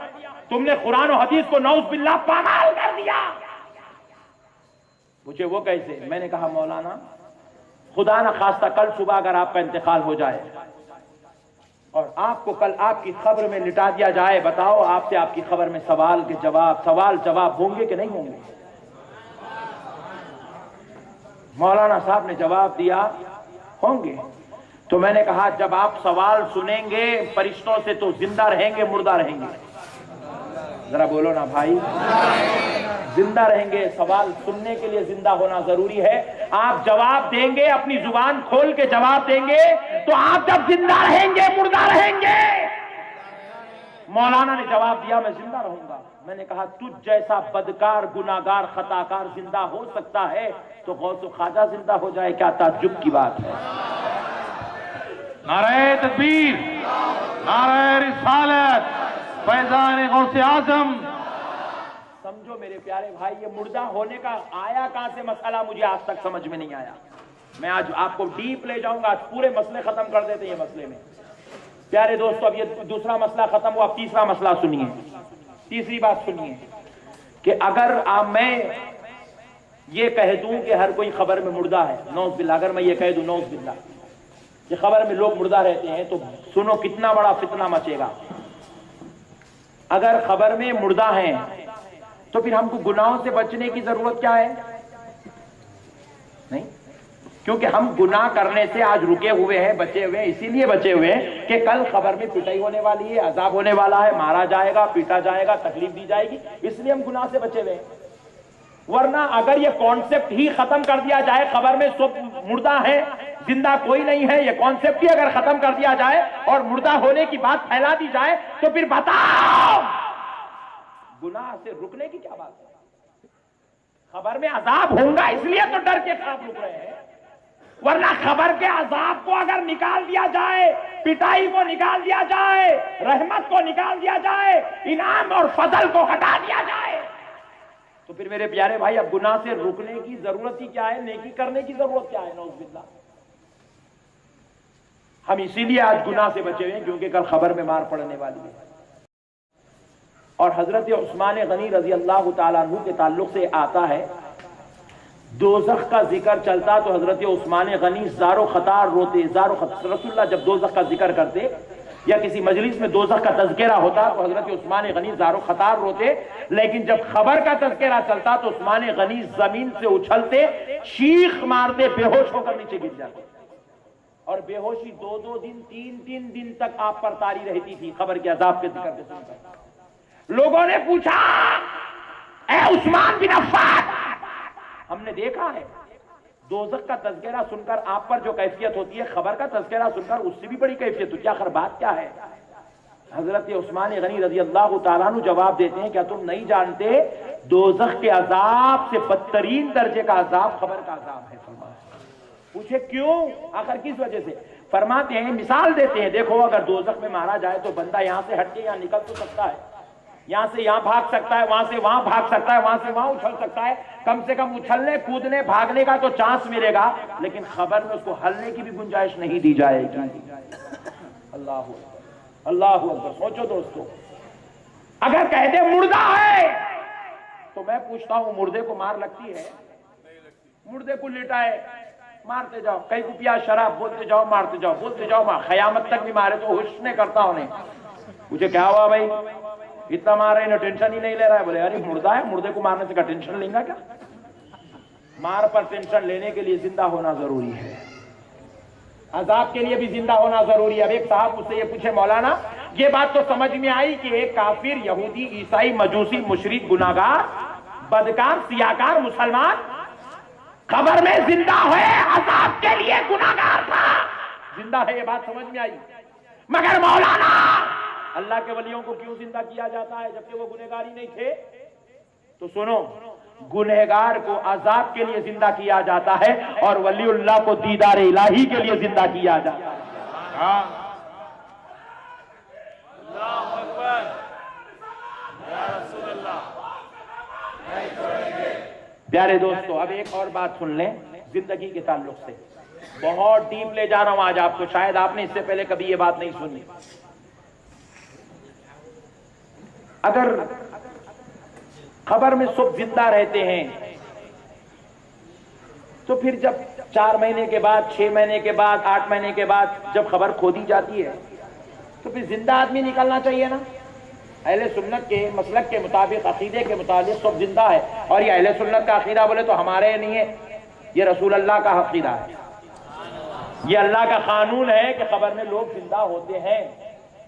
تم نے قرآن و حدیث کو نعوذ باللہ پامال کر دیا. مجھے وہ کیسے؟ میں نے کہا مولانا خدا نہ خواستہ کل صبح اگر آپ کا انتقال ہو جائے اور آپ کو کل آپ کی قبر میں لٹا دیا جائے، بتاؤ آپ سے آپ کی قبر میں سوال کے جواب، سوال جواب ہوں گے کہ نہیں ہوں گے؟ مولانا صاحب نے جواب دیا ہوں گے۔ تو میں نے کہا جب آپ سوال سنیں گے فرشتوں سے تو زندہ رہیں گے مردہ رہیں گے؟ ذرا بولو نا بھائی، زندہ رہیں گے۔ سوال سننے کے لیے زندہ ہونا ضروری ہے۔ آپ جواب دیں گے، اپنی زبان کھول کے جواب دیں گے تو آپ جب زندہ رہیں گے مردہ رہیں گے؟ مولانا نے جواب دیا میں زندہ رہوں گا۔ میں نے کہا تجھ جیسا بدکار گناہگار خطاکار زندہ ہو سکتا ہے تو غوث و خواجہ زندہ ہو جائے، کیا تعجب کی بات ہے؟ نعرہ تکبیر، نعرہ رسالت، فیضان غوث اعظم۔ سمجھو میرے پیارے بھائی، یہ مردہ ہونے کا آیا کہاں سے مسئلہ مجھے آج تک سمجھ میں نہیں آیا۔ میں آج آپ کو ڈیپ لے جاؤں گا، آج پورے مسئلے ختم کر دیتے ہیں یہ مسئلے میں۔ پیارے دوستو، اب یہ دوسرا مسئلہ ختم ہوا، اب تیسرا مسئلہ سنیے، تیسری بات سنیے کہ اگر میں یہ کہہ دوں کہ ہر کوئی خبر میں مردہ ہے، نعوذ باللہ، اگر میں یہ کہہ دوں نعوذ باللہ کہ خبر میں لوگ مردہ رہتے ہیں، تو سنو کتنا بڑا فتنہ مچے گا۔ اگر خبر میں مردہ ہیں تو پھر ہم کو گناہوں سے بچنے کی ضرورت کیا ہے؟ نہیں، کیونکہ ہم گناہ کرنے سے آج رکے ہوئے ہیں، بچے ہوئے ہیں، اسی لیے بچے ہوئے ہیں کہ کل خبر میں پٹائی ہونے والی ہے، عذاب ہونے والا ہے، مارا جائے گا، پیٹا جائے گا، تکلیف دی جائے گی، اس لیے ہم گناہ سے بچے ہوئے ہیں۔ ورنہ اگر یہ کانسیپٹ ہی ختم کر دیا جائے، خبر میں سب مردہ ہے زندہ کوئی نہیں ہے، یہ کانسیپٹ ہی اگر ختم کر دیا جائے اور مردہ ہونے کی بات پھیلا دی جائے تو پھر بتاؤ گناہ سے رکنے کی کیا بات ہے؟ خبر میں عذاب ہوں گا اس لیے تو ڈر کے خواب رک رہے ہیں، ورنہ خبر کے عذاب کو اگر نکال دیا جائے، پٹائی کو نکال دیا جائے، رحمت کو نکال دیا جائے، انعام اور فضل کو ہٹا دیا جائے، تو پھر میرے پیارے بھائی اب گناہ سے رکنے کی ضرورت ہی کیا ہے؟ نیکی کرنے کی ضرورت کیا ہے؟ نعوذ باللہ۔ ہم اسی لیے آج گناہ سے بچے ہوئے ہیں کیونکہ کل خبر میں مار پڑنے والی ہے۔ اور حضرت عثمان غنی رضی اللہ تعالیٰ عنہ کے تعلق سے آتا ہے، دوزخ کا ذکر چلتا تو حضرت عثمان غنی زار و خطار روتے، زار و خطار۔ رسول اللہ جب دوزخ کا ذکر کرتے یا کسی مجلس میں دوزخ کا تذکرہ ہوتا تو حضرت عثمان غنی زار و خطار روتے، لیکن جب خبر کا تذکرہ چلتا تو عثمان غنی زمین سے اچھلتے، چیخ مارتے، بے ہوش ہو کر نیچے گر جاتے، اور بے ہوشی 2 دن 3 دن تک آپ پر طاری رہتی تھی خبر کے عذاب کے ذکر کے سن کر۔ لوگوں نے پوچھا اے عثمان بن عفان، ہم نے دیکھا ہے دوزخ کا تذکرہ سن کر آپ پر جو کیفیت ہوتی ہے، خبر کا تذکرہ سن کر اس سے بھی بڑی کیفیت ہوتی ہے، آخر بات کیا ہے؟ حضرت عثمان غنی رضی اللہ تعالیٰ عنہ جواب دیتے ہیں، کیا تم نہیں جانتے دوزخ کے عذاب سے بدترین درجے کا عذاب خبر کا عذاب ہے؟ پوچھے کیوں، آخر کس وجہ سے؟ فرماتے ہیں، مثال دیتے ہیں، دیکھو اگر دوزخ میں مارا جائے تو بندہ یہاں سے ہٹ کے یہاں نکل تو سکتا ہے، یہاں سے یہاں بھاگ سکتا ہے، وہاں سے وہاں بھاگ سکتا ہے، وہاں سے وہاں اچھل سکتا ہے، کم سے کم اچھلنے کودنے بھاگنے کا تو چانس ملے گا، لیکن خبر میں اس کو ہلنے کی بھی گنجائش نہیں دی جائے گی۔ اللہ اللہ اکبر۔ سوچو دوستو، اگر کہہ دے مردہ ہے تو میں پوچھتا ہوں مردے کو مار لگتی ہے؟ مردے کو لٹائے مارتے جاؤ، کئی کو پیا شراب، بولتے جاؤ مارتے جاؤ، بولتے جاؤ، قیامت تک بھی مارے تو ہوش نہیں کرتا انہیں۔ مجھے کیا ہوا بھائی اتنا مار رہے ہیں، ٹینشن ہی نہیں لے رہا ہے؟ بولے ارے مردہ ہے، مردے کو مارنے سے کیا ٹینشن لیں گا کیا؟ مار پر ٹینشن لینے کے لیے زندہ ہونا ضروری ہے، عذاب کے لیے بھی زندہ ہونا ضروری ہے۔ اب ایک صاحب مجھ سے یہ پوچھے، مولانا یہ بات تو سمجھ میں آئی کہ ایک کافر، یہودی، عیسائی، مجوسی، مشرک، گناہگار، بدکار، سیاہکار، مسلمان خبر میں زندہ ہوئے، عذاب کے لیے گناہگار تھا، زندہ ہے، یہ بات سمجھ میں آئی، مگر مولانا اللہ کے ولیوں کو کیوں زندہ کیا جاتا ہے جبکہ وہ گنہگار ہی نہیں تھے؟ تو سنو، گنہگار کو عذاب کے لیے زندہ کیا جاتا ہے اور ولی اللہ کو دیدار الہی کے لیے زندہ کیا جاتا ہے۔ اللہ اکبر، یا رسول اللہ۔ پیارے دوستو، اب ایک اور بات سن لیں زندگی کے تعلق سے، بہت ڈیپ لے جا رہا ہوں آج آپ کو، شاید آپ نے اس سے پہلے کبھی یہ بات نہیں سنی۔ اگر خبر میں سب زندہ رہتے ہیں تو پھر جب 4 مہینے کے بعد، 6 مہینے کے بعد، 8 مہینے کے بعد جب خبر کھو دی جاتی ہے تو پھر زندہ آدمی نکلنا چاہیے نا. اہل سنت کے مسلک کے مطابق، عقیدے کے مطابق سب زندہ ہے. اور یہ اہل سنت کا عقیدہ بولے تو ہمارے نہیں ہے، یہ رسول اللہ کا عقیدہ ہے. یہ اللہ کا قانون ہے کہ قبر میں لوگ زندہ ہوتے ہیں.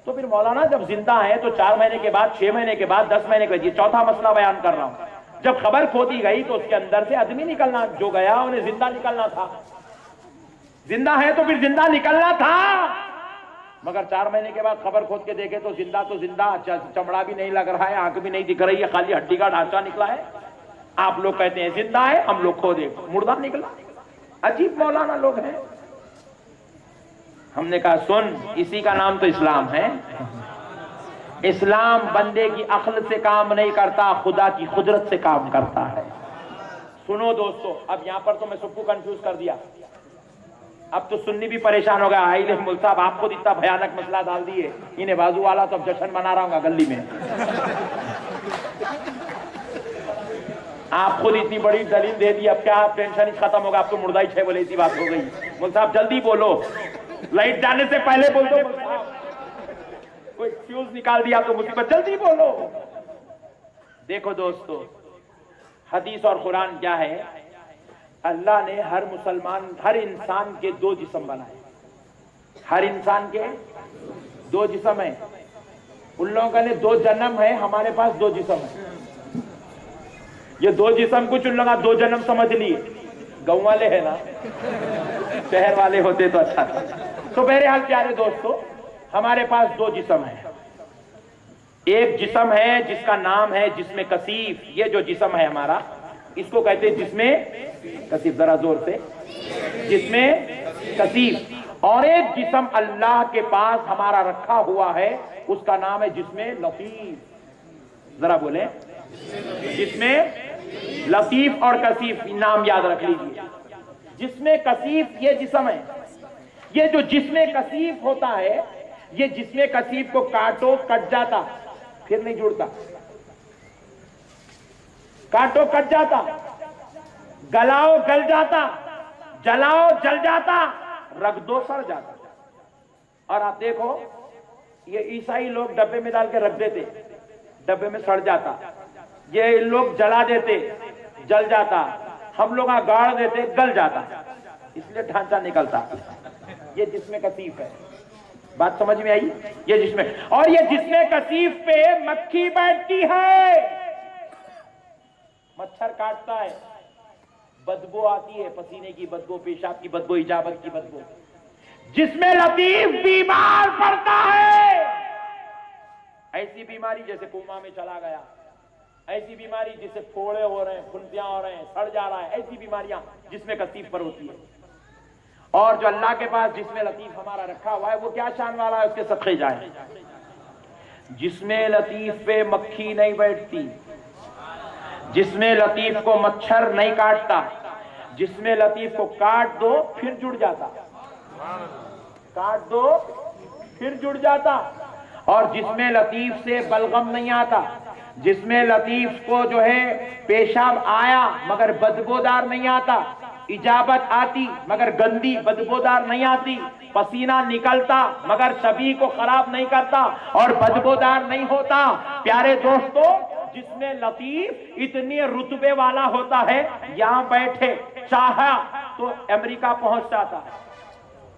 تو پھر مولانا جب زندہ ہیں تو 4 مہینے کے بعد، 6 مہینے کے بعد، 10 مہینے کے بعد، یہ چوتھا مسئلہ بیان کر رہا ہوں. جب خبر کھودی گئی تو اس کے اندر سے آدمی نکلنا، جو گیا انہیں زندہ نکلنا تھا. زندہ ہے تو پھر زندہ نکلنا تھا. مگر 4 مہینے کے بعد خبر کھود کے دیکھے تو زندہ چمڑا بھی نہیں لگ رہا ہے، آنکھ بھی نہیں دکھ رہی ہے، خالی ہڈی کا ڈھانچہ نکلا ہے. آپ لوگ کہتے ہیں زندہ ہے، ہم لوگ کھودے مردہ نکلا. عجیب مولانا لوگ ہیں. ہم نے کہا سن، اسی کا نام تو اسلام ہے. اسلام بندے کی عقل سے کام نہیں کرتا، خدا کی قدرت سے کام کرتا ہے. سنو دوستو، اب یہاں پر تو میں سب کو کنفیوز کر دیا. اب تو سنی بھی پریشان ہو گیا. آئیل مل صاحب آپ خود اتنا بھیانک مسئلہ ڈال دیے، انہیں بازو والا تو اب جشن منا رہا ہوں گا گلی میں. آپ خود اتنی بڑی دلیل دے دی، اب کیا ٹینشن ہی ختم ہوگا. اب تو مردہ ہی 6 بولے، ایسی بات ہو گئی. مل صاحب جلدی بولو، لائٹ جانے سے پہلے بول دو. کوئی فیوز نکال دیا تو مصیبت، جلدی بولو. دیکھو دوستو، حدیث اور قرآن کیا ہے؟ اللہ نے ہر مسلمان، ہر انسان کے 2 جسم بنائے. ہر انسان کے 2 جسم ہیں. ان لوگوں کا 2 جنم ہے، ہمارے پاس 2 جسم ہیں. یہ 2 جسم کچھ ان لوگوں 2 جنم سمجھ لیے. گاؤں والے ہیں نا، شہر والے ہوتے تو اچھا تھا. تو بہرحال پیارے دوستو، ہمارے پاس 2 جسم ہیں. ایک جسم ہے جس کا نام ہے جسم کثیف. یہ جو جسم ہے ہمارا، اس کو کہتے ہیں جسم کثیف. ذرا زور سے، جسم کثیف. اور ایک جسم اللہ کے پاس ہمارا رکھا ہوا ہے، اس کا نام ہے جسم لطیف. ذرا بولیں، جسم لطیف اور کثیف نام یاد رکھ لیجیے. جسم کثیف یہ جسم ہے. یہ جو جسم کثیف ہوتا ہے، یہ جسم کثیف کو کاٹو کٹ جاتا، پھر نہیں جڑتا. کاٹو کٹ جاتا، گلاؤ گل جاتا، جلاؤ جل جاتا، رکھ دو سڑ جاتا. اور آپ دیکھو، یہ عیسائی لوگ ڈبے میں ڈال کے رکھ دیتے، ڈبے میں سڑ جاتا. یہ لوگ جلا دیتے، جل جاتا. ہم لوگ گاڑ دیتے، گل جاتا. اس لیے ڈھانچہ نکلتا. یہ جسم کثیف ہے. بات سمجھ میں آئی؟ یہ جسم، اور یہ جسم کثیف پہ مکھی بیٹھتی ہے، مچھر کاٹتا ہے، بدبو آتی ہے، پسینے کی بدبو، پیشاب کی بدبو، اجابت کی بدبو. جسم لطیف بیمار پڑتا ہے. ایسی بیماری جیسے کوما میں چلا گیا، ایسی بیماری جسے پھوڑے ہو رہے ہیں، پھنسیاں ہو رہے ہیں، سڑ جا رہا ہے، ایسی بیماریاں جسم کثیف پر ہوتی ہے. اور جو اللہ کے پاس جسم لطیف ہمارا رکھا ہوا ہے، وہ کیا شان والا ہے، اس کے صدقے جائیں. جسم لطیف پہ مکھی نہیں بیٹھتی، جسم لطیف کو مچھر نہیں کاٹتا. جسم لطیف کو کاٹ دو پھر جڑ جاتا، کاٹ دو پھر جڑ جاتا. اور جسم لطیف سے بلغم نہیں آتا. جسم لطیف کو جو ہے پیشاب آیا مگر بدبودار نہیں آتا، اجابت آتی مگر گندی بدبودار نہیں آتی، پسینہ نکلتا مگر شبیہ کو خراب نہیں کرتا اور بدبودار نہیں ہوتا. پیارے دوستو، جسم لطیف اتنی رتبے والا ہوتا ہے، یہاں بیٹھے چاہا تو امریکہ پہنچ جاتا ہے.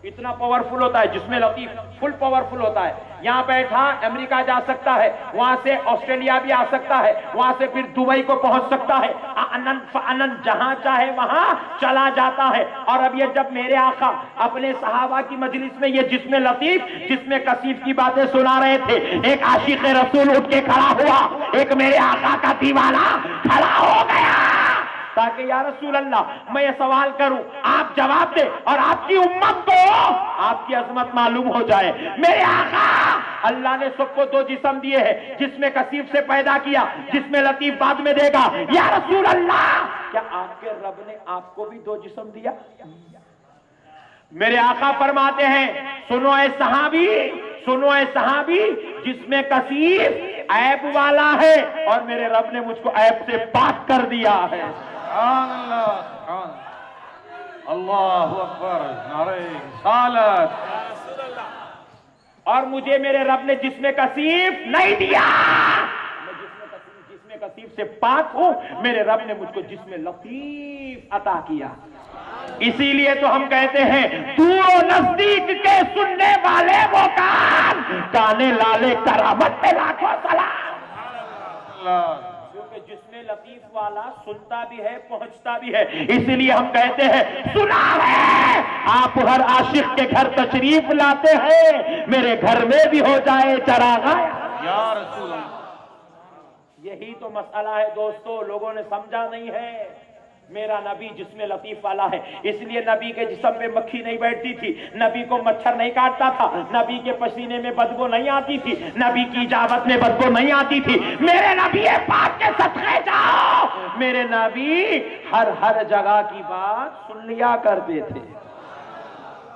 اتنا پاورفل ہوتا ہے جسم لطیف، فل پاورفل ہوتا ہے. یہاں بیٹھا امریکہ جا سکتا ہے، وہاں سے آسٹریلیا بھی آ سکتا ہے، وہاں سے پھر دبئی کو پہنچ سکتا ہے. انن جہاں چاہے وہاں چلا جاتا ہے. اور اب یہ جب میرے آقا اپنے صحابہ کی مجلس میں یہ جسم لطیف، جسم کثیف کی باتیں سنا رہے تھے، ایک عاشق رسول اٹھ کے کھڑا ہوا، ایک میرے آقا کا دیوانہ کھڑا ہو گیا تاکہ یا رسول اللہ میں یہ سوال کروں، آپ جواب دیں اور آپ کی امت کو آپ کی عظمت معلوم ہو جائے. میرے آقا، اللہ نے سب کو 2 جسم دیے ہیں، جسم کثیف سے پیدا کیا، جسم لطیف بعد میں دے گا. یا رسول اللہ، کیا آپ کے رب نے آپ کو بھی 2 جسم دیا؟ میرے آقا فرماتے ہیں، سنو اے صحابی، سنو اے صحابی، جسم کثیف عیب والا ہے اور میرے رب نے مجھ کو عیب سے پاک کر دیا ہے. سبحان اللہ، سبحان اللہ، اللہ اکبر، نعرہ رسالت. اور مجھے میرے رب نے جسم کثیف نہیں دیا، میں جسم کثیف سے پاک ہوں، میرے رب نے مجھ کو جسم لطیف عطا کیا۔ اسی لیے تو ہم کہتے ہیں دور و نزدیک کے سننے والے وہ کان، کانے لالے کرامت پہ لاکھوں سلام۔ کیونکہ جسم لطیف والا سنتا بھی ہے، پہنچتا بھی ہے، اسی لیے ہم کہتے ہیں سنا ہے آپ ہر عاشق کے گھر تشریف لاتے ہیں، میرے گھر میں بھی ہو جائے چراغاں یا رسول اللہ۔ یہی تو مسئلہ ہے دوستو، لوگوں نے سمجھا نہیں ہے۔ میرا نبی جسم لطیف والا ہے، اس لیے نبی کے جسم پہ مکھی نہیں بیٹھتی تھی، نبی کو مچھر نہیں کاٹتا تھا، نبی کے پسینے میں بدبو نہیں آتی تھی، نبی کی اجابت میں بدبو نہیں آتی تھی۔ میرے نبی پاک کے صدقے جاؤ، میرے نبی ہر جگہ کی بات سن لیا کرتے تھے۔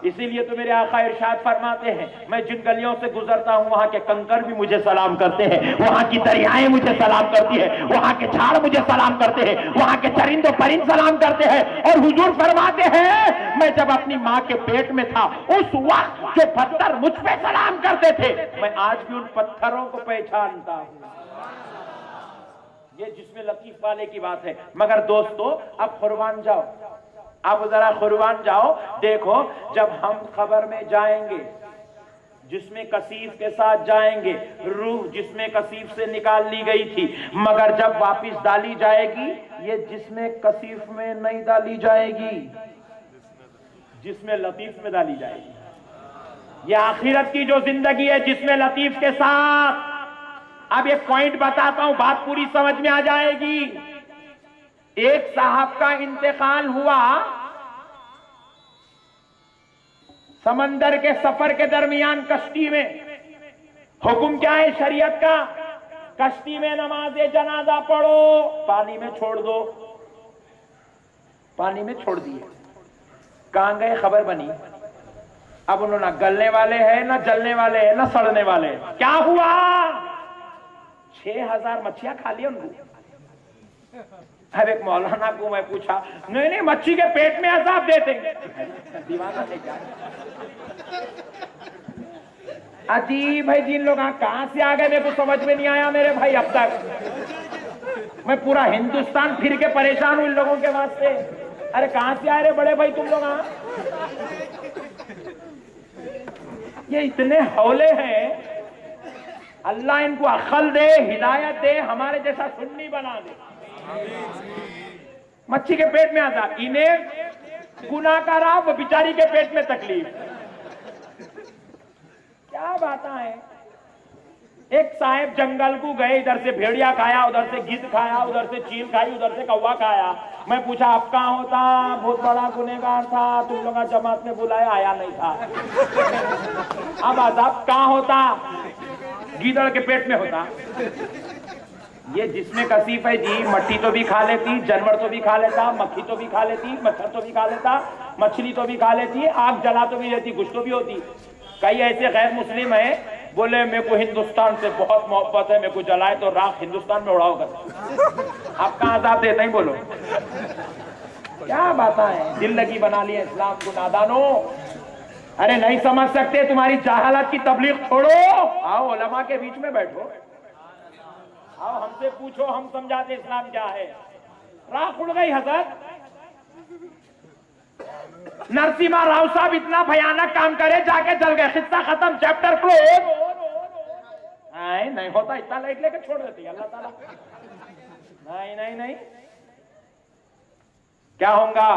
اسی لیے تو میرے آقا ارشاد فرماتے ہیں میں جن گلیوں سے گزرتا ہوں وہاں کے کنکر بھی مجھے سلام کرتے ہیں، وہاں کی دریائیں مجھے سلام کرتی ہیں، وہاں کے جھاڑ مجھے سلام کرتے ہیں، وہاں کے چرند و پرند سلام کرتے ہیں۔ اور حضور فرماتے ہیں میں جب اپنی ماں کے پیٹ میں تھا اس وقت جو پتھر مجھ پہ سلام کرتے تھے میں آج بھی ان پتھروں کو پہچانتا ہوں۔ یہ جسم لطیف والے کی بات ہے۔ مگر دوستو اب قربان جاؤ، اب ذرا قربان جاؤ، دیکھو جب ہم قبر میں جائیں گے جسم کثیف کے ساتھ جائیں گے، روح جسم کثیف سے نکال لی گئی تھی، مگر جب واپس ڈالی جائے گی یہ جسم کثیف میں نہیں ڈالی جائے گی، جسم لطیف میں ڈالی جائے گی۔ یہ آخرت کی جو زندگی ہے جسم لطیف کے ساتھ۔ اب ایک پوائنٹ بتاتا ہوں، بات پوری سمجھ میں آ جائے گی۔ ایک صاحب کا انتقال ہوا، سمندر کے سفر کے درمیان کشتی میں، حکم کیا ہے شریعت کا؟ کشتی میں نماز جنازہ پڑھو، پانی میں چھوڑ دو، پانی میں چھوڑ دیے۔ کہاں گئے خبر بنی، اب انہوں نہ گلنے والے ہیں نہ جلنے والے ہیں نہ سڑنے والے ہیں۔ کیا ہوا؟ 6000 مچھیاں کھا لی ان کو۔ اب ایک مولانا کو میں پوچھا، نہیں مچھی کے پیٹ میں عذاب دیتے ہیں، دیوانہ ہے کیا؟ عجیب ہے جن لوگ کہاں سے آ گئے میرے کو سمجھ میں نہیں آیا میرے بھائی اب تک۔ میں پورا ہندوستان پھر کے پریشان ہوں ان لوگوں کے واسطے۔ ارے کہاں سے آئے رہے بڑے بھائی تم لوگ؟ یہ اتنے حولے ہیں، اللہ ان کو عقل دے، ہدایت دے، ہمارے جیسا سنی بنا دے۔ مچھی کے پیٹ میں آتا، انہیں گناہ کا رہا، وہ بیچاری کے پیٹ میں تکلیف۔ کیا باتیں ہیں۔ ایک صاحب جنگل کو گئے، ادھر سے بھیڑیا کھایا، ادھر سے گدھ کھایا، ادھر سے چیل کھائی، ادھر سے کوا کھایا۔ میں پوچھا آپ کہاں ہوتا؟ بہت بڑا گنہگار تھا، تم لوگوں جماعت میں بلایا آیا نہیں تھا۔ اب عذاب کہاں ہوتا؟ گیدڑ کے پیٹ میں ہوتا۔ یہ جسم کثیف ہے جی، مٹی تو بھی کھا لیتی، جانور تو بھی کھا لیتا، مکھی تو بھی کھا لیتی، مچھر تو بھی کھا لیتا، مچھلی تو بھی کھا لیتی، آگ جلا تو بھی لیتی، گوشت تو بھی ہوتی۔ کئی ایسے غیر مسلم ہیں بولے میرے کو ہندوستان سے بہت محبت ہے، میرے کو جلائے تو راکھ ہندوستان میں اڑاؤ کر۔ آپ کہاں عذاب دیتا ہی بولو؟ کیا باتیں ہیں، دل لگی بنا لی اسلام کو نادانوں۔ ارے نہیں سمجھ سکتے، تمہاری جہالت کی تبلیغ چھوڑو، آؤ علماء کے بیچ میں بیٹھو، آؤ ہم سے پوچھو، ہم سمجھاتے اسلام کیا ہے۔ راکھ اڑ گئی حضرت۔ نرسمہا راؤ صاحب اتنا بھیانک کام کرے، جا کے جل گئے، قصہ ختم، چیپٹر کلوز۔ نہیں ہوتا، اتنا لائٹ لے کے چھوڑ دیتی اللہ تعالیٰ۔ نہیں کیا ہوگا؟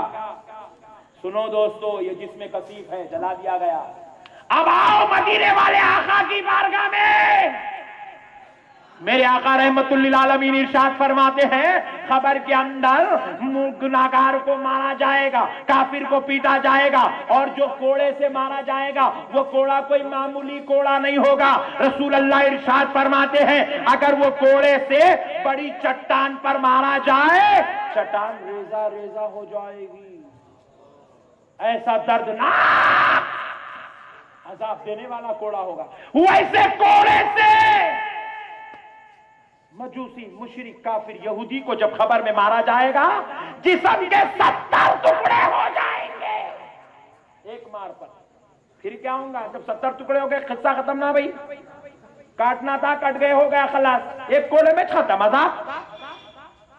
سنو دوستو، یہ جسم کثیف ہے، جلا دیا گیا۔ اب آؤ مدینے والے آقا کی بارگاہ میں۔ میرے آقا رحمت للعالمین ارشاد فرماتے ہیں خبر کے اندر گناہگار کو مارا جائے گا، کافر کو پیٹا جائے گا، اور جو کوڑے سے مارا جائے گا وہ کوڑا کوئی معمولی کوڑا نہیں ہوگا۔ رسول اللہ ارشاد فرماتے ہیں اگر وہ کوڑے سے بڑی چٹان پر مارا جائے، چٹان ریزہ ریزہ ہو جائے گی۔ ایسا دردناک عذاب دینے والا کوڑا ہوگا۔ ویسے کوڑے سے مجوسی، مشرک، کافر، یہودی کو جب خبر میں مارا جائے گا جسم کے 70 ٹکڑے ہو جائیں گے ایک مار پر۔ پھر کیا ہوں گا؟ جب 70 ٹکڑے ہو گئے قصہ ختم نہ بھائی، کاٹنا تھا کٹ گئے، ہو گیا خلاص، ایک کولے میں ختم عذاب؟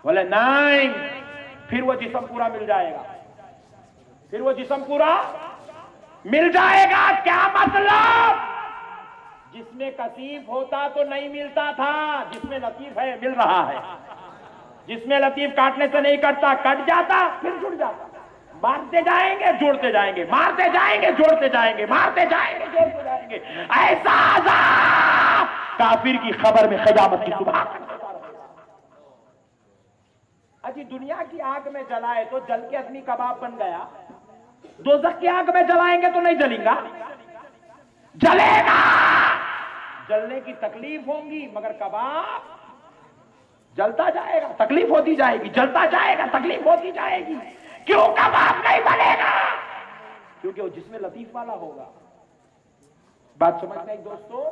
بولے نہیں، پھر وہ جسم پورا مل جائے گا، پھر وہ جسم پورا مل جائے گا۔ کیا مطلب؟ جس میں کثیف ہوتا تو نہیں ملتا تھا، جس میں لطیف ہے مل رہا ہے۔ جس میں لطیف کاٹنے سے نہیں کٹتا، کٹ جاتا پھر جڑ جاتا، مارتے جائیں گے جوڑتے جائیں گے، مارتے جائیں گے جوڑتے جائیں گے، مارتے جائیں گے جوڑتے جائیں گے، ایسا عذاب کافر کی خبر میں قیامت کی صبح۔ اجی دنیا کی آگ میں جلائے تو جل کے آدمی کباب بن گیا، دوزخ کی آگ میں جلائیں گے تو نہیں جلیں گا؟ جلے گا، جلنے کی تکلیف ہوں گی، مگر کباب جلتا جائے گا، تکلیف ہوتی جائے گی، جلتا جائے گا، تکلیف ہوتی جائے گی۔ کیوں کباب نہیں بنے گا؟ کیونکہ وہ جسم لطیف والا ہوگا۔ بات سمجھ میں دوستو؟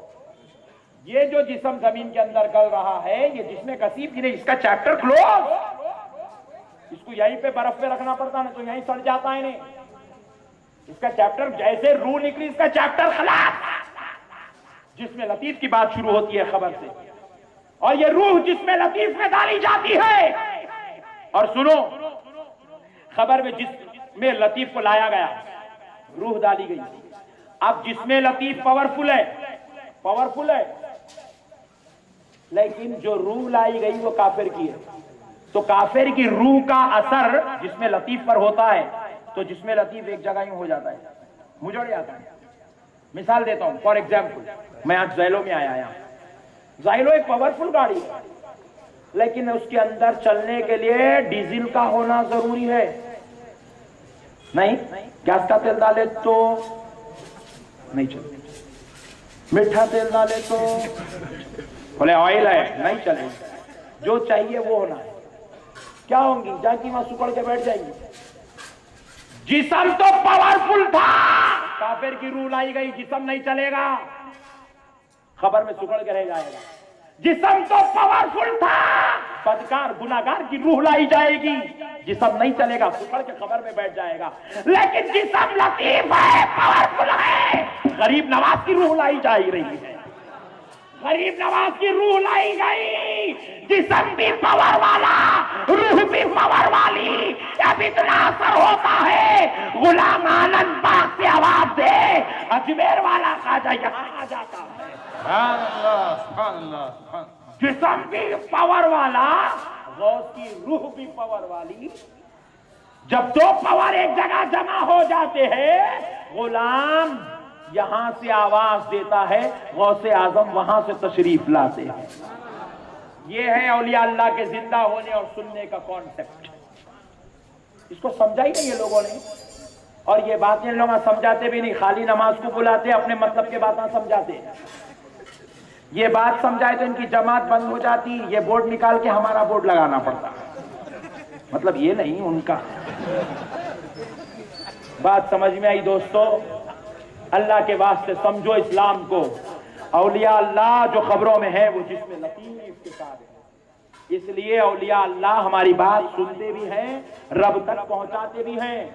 یہ جو جسم زمین کے اندر گل رہا ہے، یہ جسم کثیف کی نہیں، اس کا چیپٹر کلوز۔ اس کو یہیں پہ برف پہ رکھنا پڑتا ہے تو یہیں سڑ جاتا ہے نہیں۔ اس کا چیپٹر جیسے روح نکلی، اس کا چیپٹر خلاص۔ جسم لطیف کی بات شروع ہوتی ہے خبر سے، اور یہ روح جسم لطیف میں ڈالی جاتی ہے۔ اور سنو، خبر میں جسم لطیف کو لایا گیا، روح ڈالی گئی۔ اب جسم لطیف پاورفل ہے، پاورفل ہے، لیکن جو روح لائی گئی وہ کافر کی ہے۔ تو کافر کی روح کا اثر جسم لطیف پر ہوتا ہے، تو جسم لطیف ایک جگہ ہی ہو جاتا ہے، مجھڑ جاتا ہے۔ مثال دیتا ہوں، فار ایگزامپل میں آج زائلو میں آیا ہوں۔ زائلو ایک پاورفل گاڑی ہے، لیکن اس کے اندر چلنے کے لیے ڈیزل کا ہونا ضروری ہے۔ نہیں، گیس کا تیل ڈالے تو نہیں چلے، میٹھا تیل ڈالے تو بولے آئل ہے نہیں چلے، جو چاہیے وہ ہونا ہے۔ کیا ہوں گی؟ جا کی وہاں سکڑ کے بیٹھ جائیں گی۔ جسم تو پاورفل تھا، کافر کی روح لائی گئی، جسم نہیں چلے گا، خبر میں سکڑ کے رہ جائے گا۔ جسم تو پاورفل تھا، بدکار گناہگار کی روح لائی جائے گی، جسم نہیں چلے گا، سکڑ کے خبر میں بیٹھ جائے گا۔ لیکن جسم لطیف ہے، پاورفل ہے، غریب نواز کی روح لائی جا رہی ہے، غریب نواز کی روح لائی گئی، جسم بھی پاور والا، روح بھی پاور والی۔ اب اتنا اثر ہوتا ہے، غلام آنند باغ سے آواز دے، اجمیر والا خواجہ یہاں آ جاتا ہے۔ سبحان اللہ، سبحان اللہ، سبحان اللہ۔ جسم بھی پاور والا، غوث کی روح بھی پاور والی۔ جب دو پاور ایک جگہ جمع ہو جاتے ہیں، غلام یہاں سے آواز دیتا ہے، غوث اعظم وہاں سے تشریف لاتے ہیں۔ یہ ہے اولیاء اللہ کے زندہ ہونے اور سننے کا کانسیپٹ۔ اس کو سمجھا ہی نہیں یہ لوگوں نے، اور یہ باتیں لوگ سمجھاتے بھی نہیں، خالی نماز کو بلاتے، اپنے مطلب کے باتیں سمجھاتے۔ یہ بات سمجھائے تو ان کی جماعت بند ہو جاتی، یہ بورڈ نکال کے ہمارا بورڈ لگانا پڑتا، مطلب یہ نہیں ان کا۔ بات سمجھ میں آئی دوستو؟ اللہ کے واسطے سمجھو اسلام کو۔ اولیاء اللہ جو خبروں میں ہے وہ جسم لطیف کے ساتھ ہے، اس لیے اولیاء اللہ ہماری بات سنتے بھی ہیں، رب تک پہنچاتے بھی ہیں۔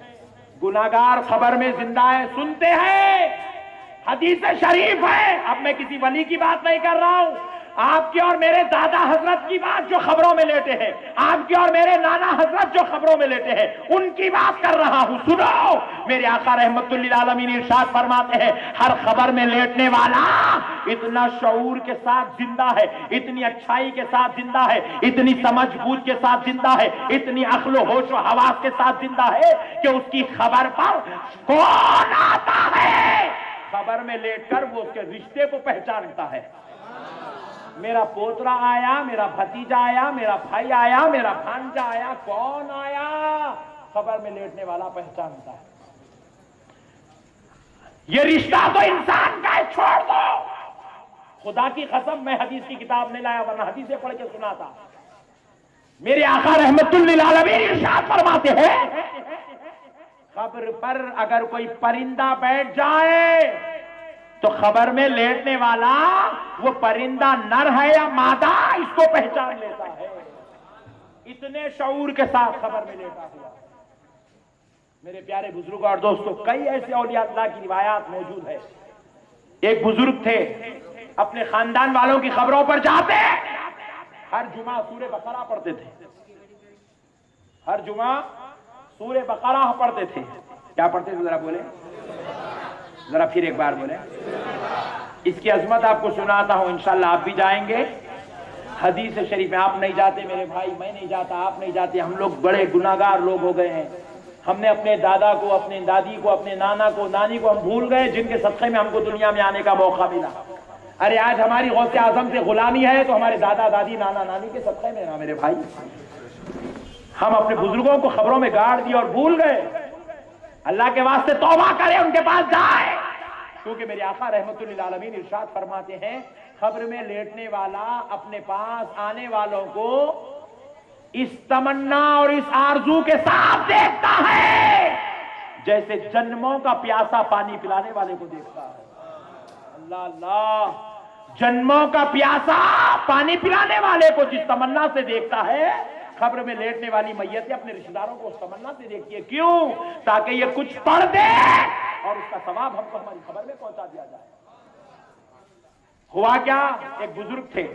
گناہگار خبر میں زندہ ہے، سنتے ہیں، حدیث شریف ہے۔ اب میں کسی ولی کی بات نہیں کر رہا ہوں، آپ کی اور میرے دادا حضرت کی بات جو خبروں میں لیتے ہیں، آپ کی اور میرے نانا حضرت جو خبروں میں لیتے ہیں، ان کی بات کر رہا ہوں۔ سنو، میرے آقا رحمت للعالمین ارشاد فرماتے ہیں، ہر خبر میں لیٹنے والا اتنا شعور کے ساتھ زندہ ہے، اتنی اچھائی کے ساتھ زندہ ہے، اتنی سمجھ بوجھ کے ساتھ زندہ ہے، اتنی عقل و ہوش و حواس کے ساتھ زندہ ہے کہ اس کی خبر پر کون آتا ہے، خبر میں لیٹ کر وہ اس کے رشتے کو پہچانتا ہے۔ میرا پوترا آیا، میرا بھتیجا آیا، میرا بھائی آیا، میرا بھانجا آیا، کون آیا، خبر میں لیٹنے والا پہچانتا ہے۔ یہ رشتہ تو انسان کا ہے، چھوڑ دو۔ خدا کی قسم میں حدیث کی کتاب نہیں لایا، ورنہ حدیثیں پڑھ کے سناتا۔ میرے آقا رحمت للعالمین ارشاد فرماتے ہیں، قبر پر اگر کوئی پرندہ بیٹھ جائے تو خبر میں لیٹنے والا وہ پرندہ نر ہے یا مادہ اس کو پہچان لیتا ہے، اتنے شعور کے ساتھ خبر میں لیٹا ہوا۔ میرے پیارے بزرگوں اور دوستوں، کئی ایسے اولیاء اللہ کی روایات موجود ہے. ایک بزرگ تھے، اپنے خاندان والوں کی خبروں پر جاتے، ہر جمعہ سورہ بقرہ پڑھتے تھے. ہر جمعہ سورہ بقرہ پڑھتے تھے. کیا پڑھتے تھے ذرا بولے، ذرا پھر ایک بار بولے. اس کی عظمت آپ کو سناتا ہوں، انشاءاللہ آپ بھی جائیں گے. حدیث شریف میں آپ نہیں جاتے میرے بھائی، میں نہیں جاتا، آپ نہیں جاتے. ہم لوگ بڑے گناہگار لوگ ہو گئے ہیں. ہم نے اپنے دادا کو، اپنے دادی کو، اپنے نانا کو، نانی کو ہم بھول گئے، جن کے صدقے میں ہم کو دنیا میں آنے کا موقع ملا. ارے آج ہماری غوث اعظم سے غلامی ہے تو ہمارے دادا دادی نانا نانی کے صدقے میں نا میرے بھائی. ہم اپنے بزرگوں کو خبروں میں گاڑ دی اور بھول گئے. اللہ کے واسطے توبہ کریں، ان کے پاس جائیں. کیونکہ میرے آقا رحمت للعالمین ارشاد فرماتے ہیں، قبر میں لیٹنے والا اپنے پاس آنے والوں کو اس تمنا اور اس آرزو کے ساتھ دیکھتا ہے جیسے جنموں کا پیاسا پانی پلانے والے کو دیکھتا ہے. اللہ اللہ، جنموں کا پیاسا پانی پلانے والے کو جس تمنا سے دیکھتا ہے، قبر میں لیٹنے والی میتیں اپنے رشتہ داروں کو اس تمنا سے دیکھتی ہے. کیوں؟ تاکہ یہ کچھ پڑھ دے اور اس کا ثواب ہم کو ہماری خبر میں پہنچا دیا جائے. ہوا کیا؟ ایک بزرگ تھے،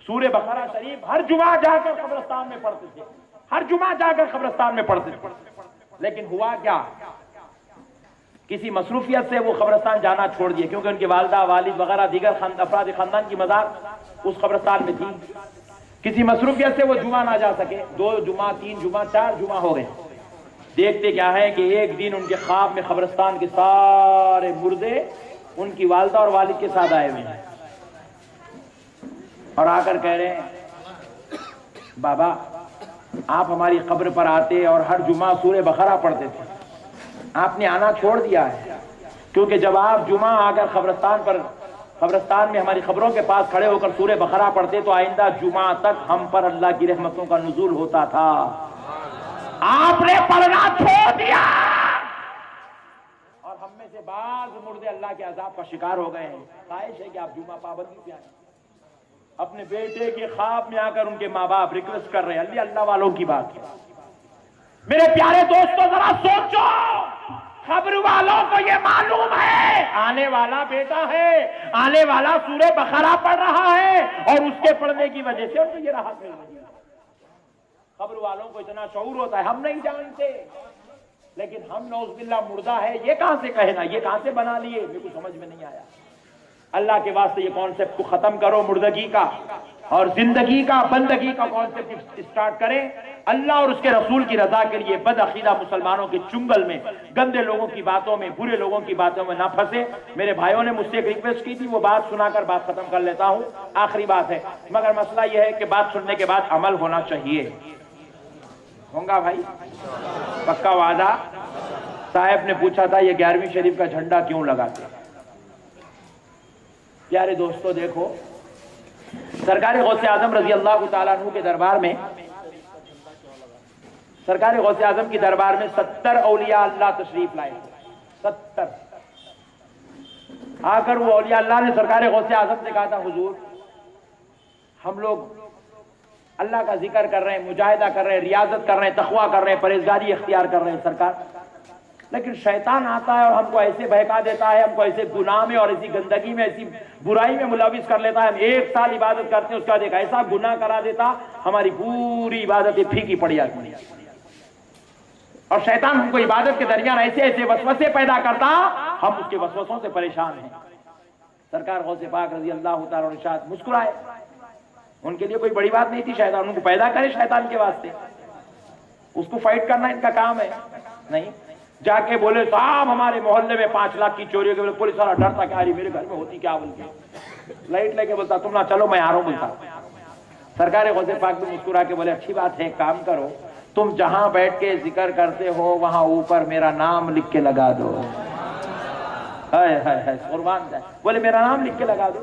سورہ بقرہ شریف ہر جمعہ جا کر قبرستان میں پڑھتے تھے. ہر جمعہ جا کر قبرستان میں پڑھتے تھے. لیکن ہوا کیا؟ کسی مصروفیت سے وہ قبرستان جانا چھوڑ دیے، کیونکہ ان کے والدہ، والد وغیرہ دیگر افراد خاندان کی مزار اس قبرستان میں تھی. کسی مصروفیت سے وہ جمعہ نہ جا سکے. 2 جمعہ، 3 جمعہ، 4 جمعہ ہو گئے. دیکھتے کیا ہے کہ ایک دن ان کے خواب میں قبرستان کے سارے مردے ان کی والدہ اور والد کے ساتھ آئے ہوئے ہیں اور آ کر کہہ رہے ہیں، بابا آپ ہماری قبر پر آتے اور ہر جمعہ سورہ بقرہ پڑھتے تھے، آپ نے آنا چھوڑ دیا ہے. کیونکہ جب آپ جمعہ آ کر قبرستان میں ہماری خبروں کے پاس کھڑے ہو کر سورہ بقرہ پڑھتے تو آئندہ جمعہ تک ہم پر اللہ کی رحمتوں کا نزول ہوتا تھا. آپ نے پڑھنا چھوڑ دیا اور ہم میں سے بعض مردے اللہ کے عذاب کا شکار ہو گئے ہیں. خواہش ہے کہ آپ جمعہ پابندی پہ آئیں. اپنے بیٹے کے خواب میں آ کر ان کے ماں باپ ریکویسٹ کر رہے ہیں. اللہ والوں کی بات ہے. میرے پیارے دوستوں ذرا سوچو، خبر والوں کو یہ معلوم ہے آنے والا بیٹا ہے، آنے والا سورہ بقرہ پڑھ رہا ہے اور اس کے پڑھنے کی وجہ سے ان کو یہ راحت مل رہی ہے. خبر والوں کو اتنا شعور ہوتا ہے، ہم نہیں جانتے. لیکن ہم نعوذ باللہ مردہ ہے یہ کہاں سے کہنا، یہ کہاں سے بنا لیے، میرے کو سمجھ میں نہیں آیا. اللہ کے واسطے یہ کانسیپٹ کو ختم کرو، مردگی کا اور زندگی کا، بندگی کا کانسیپٹ اسٹارٹ کریں. اللہ اور اس کے رسول کی رضا کے لیے بد عقیدہ مسلمانوں کے چنگل میں، گندے لوگوں کی باتوں میں، برے لوگوں کی باتوں میں نہ پھنسے. میرے بھائیوں نے مجھ سے ایک ریکویسٹ کی تھی، وہ بات سنا کر بات ختم کر لیتا ہوں. آخری بات ہے، مگر مسئلہ یہ ہے کہ بات سننے کے بعد عمل ہونا چاہیے. ہوں گا بھائی؟ پکا وعدہ؟ صاحب نے پوچھا تھا یہ 11ویں شریف کا جھنڈا کیوں لگاتے؟ پیارے دوستو دیکھو، سرکار غوث اعظم رضی اللہ تعالیٰ عنہ کے دربار میں، سرکار غوث اعظم کی دربار میں 70 اولیاء اللہ تشریف لائے. 70 آ کر وہ اولیاء اللہ نے سرکار غوث اعظم سے کہا تھا، حضور ہم لوگ اللہ کا ذکر کر رہے ہیں، مجاہدہ کر رہے ہیں، ریاضت کر رہے ہیں، تقویٰ کر رہے ہیں، پرہیزگاری اختیار کر رہے ہیں سرکار، لیکن شیطان آتا ہے اور ہم کو ایسے بہکا دیتا ہے، ہم کو ایسے گناہ میں اور ایسی گندگی میں، ایسی برائی میں ملوث کر لیتا ہے. ہم 1 سال عبادت کرتے ہیں، اس کا ایک ایسا گناہ کرا دیتا ہماری پوری عبادتیں پھیکی پڑ جاتی. اور شیطان ہم کو عبادت کے درمیان ایسے ایسے وسوسے پیدا کرتا، ہم اس کے وسوسوں سے پریشان ہیں. سرکار غوث پاک رضی اللہ تعالیٰ عنہ ارشاد مسکرائے. ان کے لیے کوئی بڑی بات نہیں تھی شیطان ان کو پیدا کرے شیطان کے واسطے، اس کو فائٹ کرنا ان کا کام ہے نہیں. جا کے بولے صاحب ہمارے محلے میں 5 لاکھ کی چوری ہو گئی. پولیس والا ڈرتا کہ میرے گھر میں ہوتی کیا، بول کے لائٹ لے کے بولتا تم نہ چلو میں آ رہا ہوں بولتا. سرکار غوث پاک بھی مسکرا کے بولے اچھی بات ہے، ایک کام کرو، تم جہاں بیٹھ کے ذکر کرتے ہو وہاں اوپر میرا نام لکھ کے لگا دو. قربان جائے. بولے میرا نام لکھ کے لگا دو.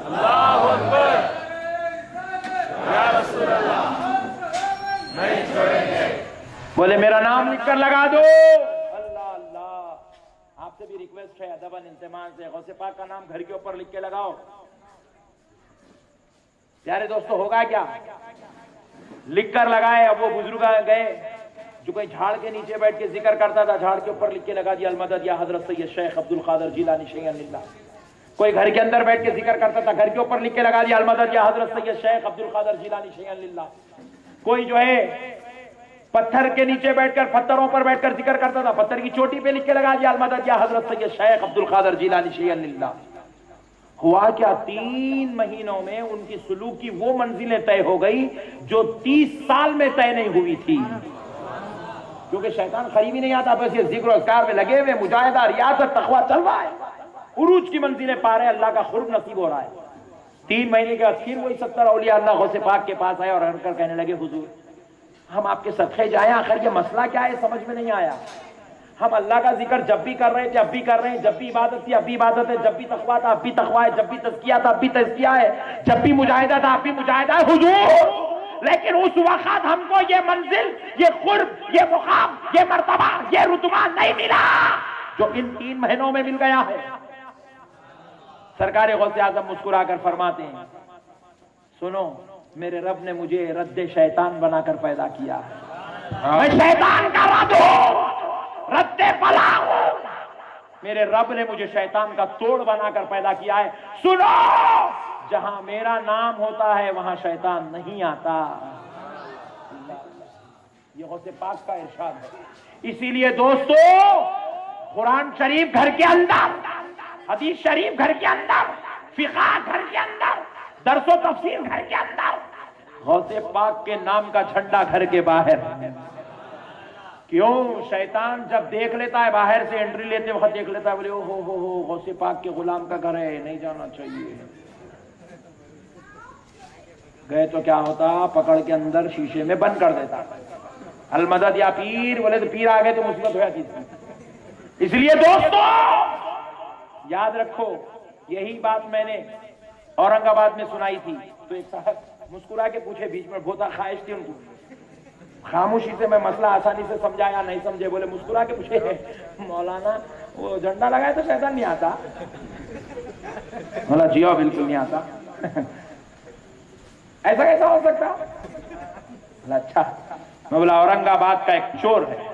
اللہ اکبر، یا رسول اللہ، نہیں چھوڑیں گے. بولے میرا نام لکھ کر لگا دو. اللہ اللہ، آپ سے بھی ریکویسٹ ہے ادباً انتمام سے، غوث پاک کا نام گھر کے اوپر لکھ کے لگاؤ. پیارے دوستو ہوگا کیا؟ لکھ کر لگائے. اب وہ بزرگ گئے جو کوئی جھاڑ کے نیچے بیٹھ کے ذکر کرتا تھا جھاڑ کے اوپر لکھ کے لگا دیا المدد یا حضرت سید شیخ عبد القادر جیلانی شیئا للہ. کوئی گھر کے اندر بیٹھ کے ذکر کرتا تھا گھر کے اوپر لکھ کے لگا دیا المدد یا حضرت سید شیخ عبد القادر جیلانی شیئا للہ. کوئی جو ہے پتھر کے نیچے بیٹھ کر پتھروں پر بیٹھ کر ذکر کرتا تھا پتھر کی چوٹی پہ لکھ کے لگا دیا المدد یا حضرت سید شیخ عبد القادر جیلانی شیئا للہ. ہوا کیا 3 مہینوں میں ان کی سلوک کی وہ منزلیں طے ہو گئی جو 30 سال میں طے نہیں ہوئی تھی. کیونکہ شیطان قریب ہی نہیں آتا, بس یہ ذکر و اذکار میں لگے ہوئے, مجاہدہ ریاضت تقویٰ چل رہا ہے, عروج کی منزلیں پا رہے ہیں, اللہ کا قرب نصیب ہو رہا ہے. 3 مہینے کے بعد پھر وہی 70 اولیاء اللہ غوث پاک کے پاس آئے اور ہر کر کہنے لگے حضور ہم آپ کے صدقے جائیں, آخر یہ مسئلہ کیا ہے سمجھ میں نہیں آیا. ہم اللہ کا ذکر جب بھی کر رہے تھے اب بھی کر رہے ہیں, جب بھی عبادت تھی اب بھی عبادت ہے, جب بھی تقویٰ تھا اب بھی تقویٰ ہے, جب بھی تزکیہ تھا اب بھی تزکیہ ہے, جب بھی مجاہدہ تھا اب بھی مجاہدہ ہے حضور. لیکن اس وقت ہم کو یہ منزل, یہ قرب, یہ مقام, یہ مرتبہ, یہ رتبہ نہیں ملا جو ان 3 مہینوں میں مل گیا ہے. سرکار غوث اعظم مسکرا کر فرماتے ہیں سنو میرے رب نے مجھے رد شیطان بنا کر پیدا کیا ہے, میں شیطان کا رد ہوں, رد بلا ہوں. میرے رب نے مجھے شیطان کا توڑ بنا کر پیدا کیا ہے. سنو جہاں میرا نام ہوتا ہے وہاں شیطان نہیں آتا. یہ غوث پاک کا ارشاد ہے. اسی لیے دوستو قرآن شریف گھر کے اندر, حدیث شریف گھر کے اندر, فقہ گھر کے اندر, درس و تفسیر گھر کے اندر, غوث پاک کے نام کا جھنڈا گھر کے باہر. کیوں؟ شیطان جب دیکھ لیتا ہے باہر سے انٹری لیتے وقت دیکھ لیتا ہے, بولے او ہو غوث پاک کے غلام کا گھر ہے, نہیں جانا چاہیے. گئے تو کیا ہوتا, پکڑ کے اندر شیشے میں بند کر دیتا. المدد یا پیر, بولے تو پیر آگے تو مصیبت ہو جاتی. اس لیے دوستو یاد رکھو, یہی بات میں نے اورنگ آباد میں سنائی تھی. تو ایک صاحب مسکرا کے پوچھے, بیچ میں بہت خواہش تھی ان کو, خاموشی سے میں مسئلہ آسانی سے سمجھایا, نہیں سمجھے. بولے مسکرا کے پوچھے مولانا وہ جھنڈا لگایا تو شیطان نہیں آتا؟ بولا جی ہاں بالکل نہیں آتا. ایسا کیسا ہو سکتا؟ بولا اچھا. میں بولا اورنگ آباد کا ایک چور ہے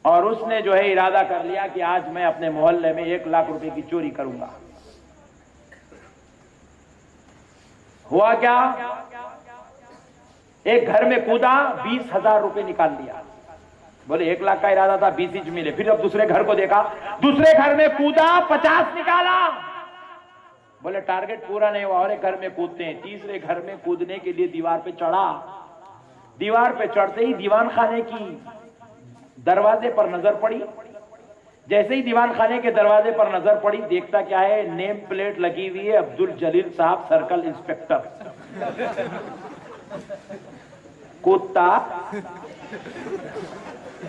اور اس نے جو ہے ارادہ کر لیا کہ آج میں اپنے محلے میں 1 لاکھ روپے کی چوری کروں گا. ہوا کیا, ایک گھر میں کودا, 20,000 روپے نکال لیا. بولے 1 لاکھ کا ارادہ تھا, 20 انچ ملے. پھر اب دوسرے گھر کو دیکھا, دوسرے گھر میں کودا, 50 نکالا. بولے ٹارگٹ پورا نہیں ہوا, اور ایک گھر میں کودتے ہیں. تیسرے گھر میں کودنے کے لیے دیوار پہ چڑھا. دیوار پہ چڑھتے ہی دیوان خانے کی دروازے پر نظر پڑی. جیسے ہی دیوان خانے کے دروازے پر نظر پڑی, دیکھتا کیا ہے, نیم پلیٹ لگی ہوئی ہے, عبد الجلیل صاحب سرکل انسپیکٹر. کودتا,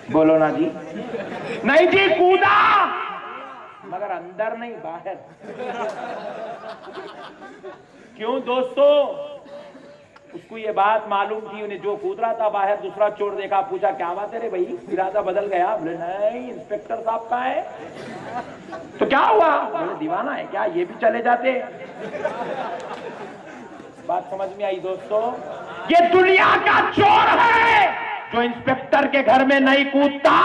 بولو نا جی, نہیں جی کودا, مگر اندر نہیں باہر. کیوں دوستو؟ اس کو یہ بات معلوم تھی, انہیں جو کود رہا تھا باہر دوسرا چور دیکھا, پوچھا کیا بات ہے رے بھائی, ارادہ بدل گیا؟ بولے نہیں انسپیکٹر صاحب کا ہے. تو کیا ہوا؟ بولے دیوانہ ہے کیا, یہ بھی چلے جاتے. بات سمجھ میں آئی دوستو؟ یہ دنیا کا چور ہے جو انسپیکٹر کے گھر میں نہیں کودتا,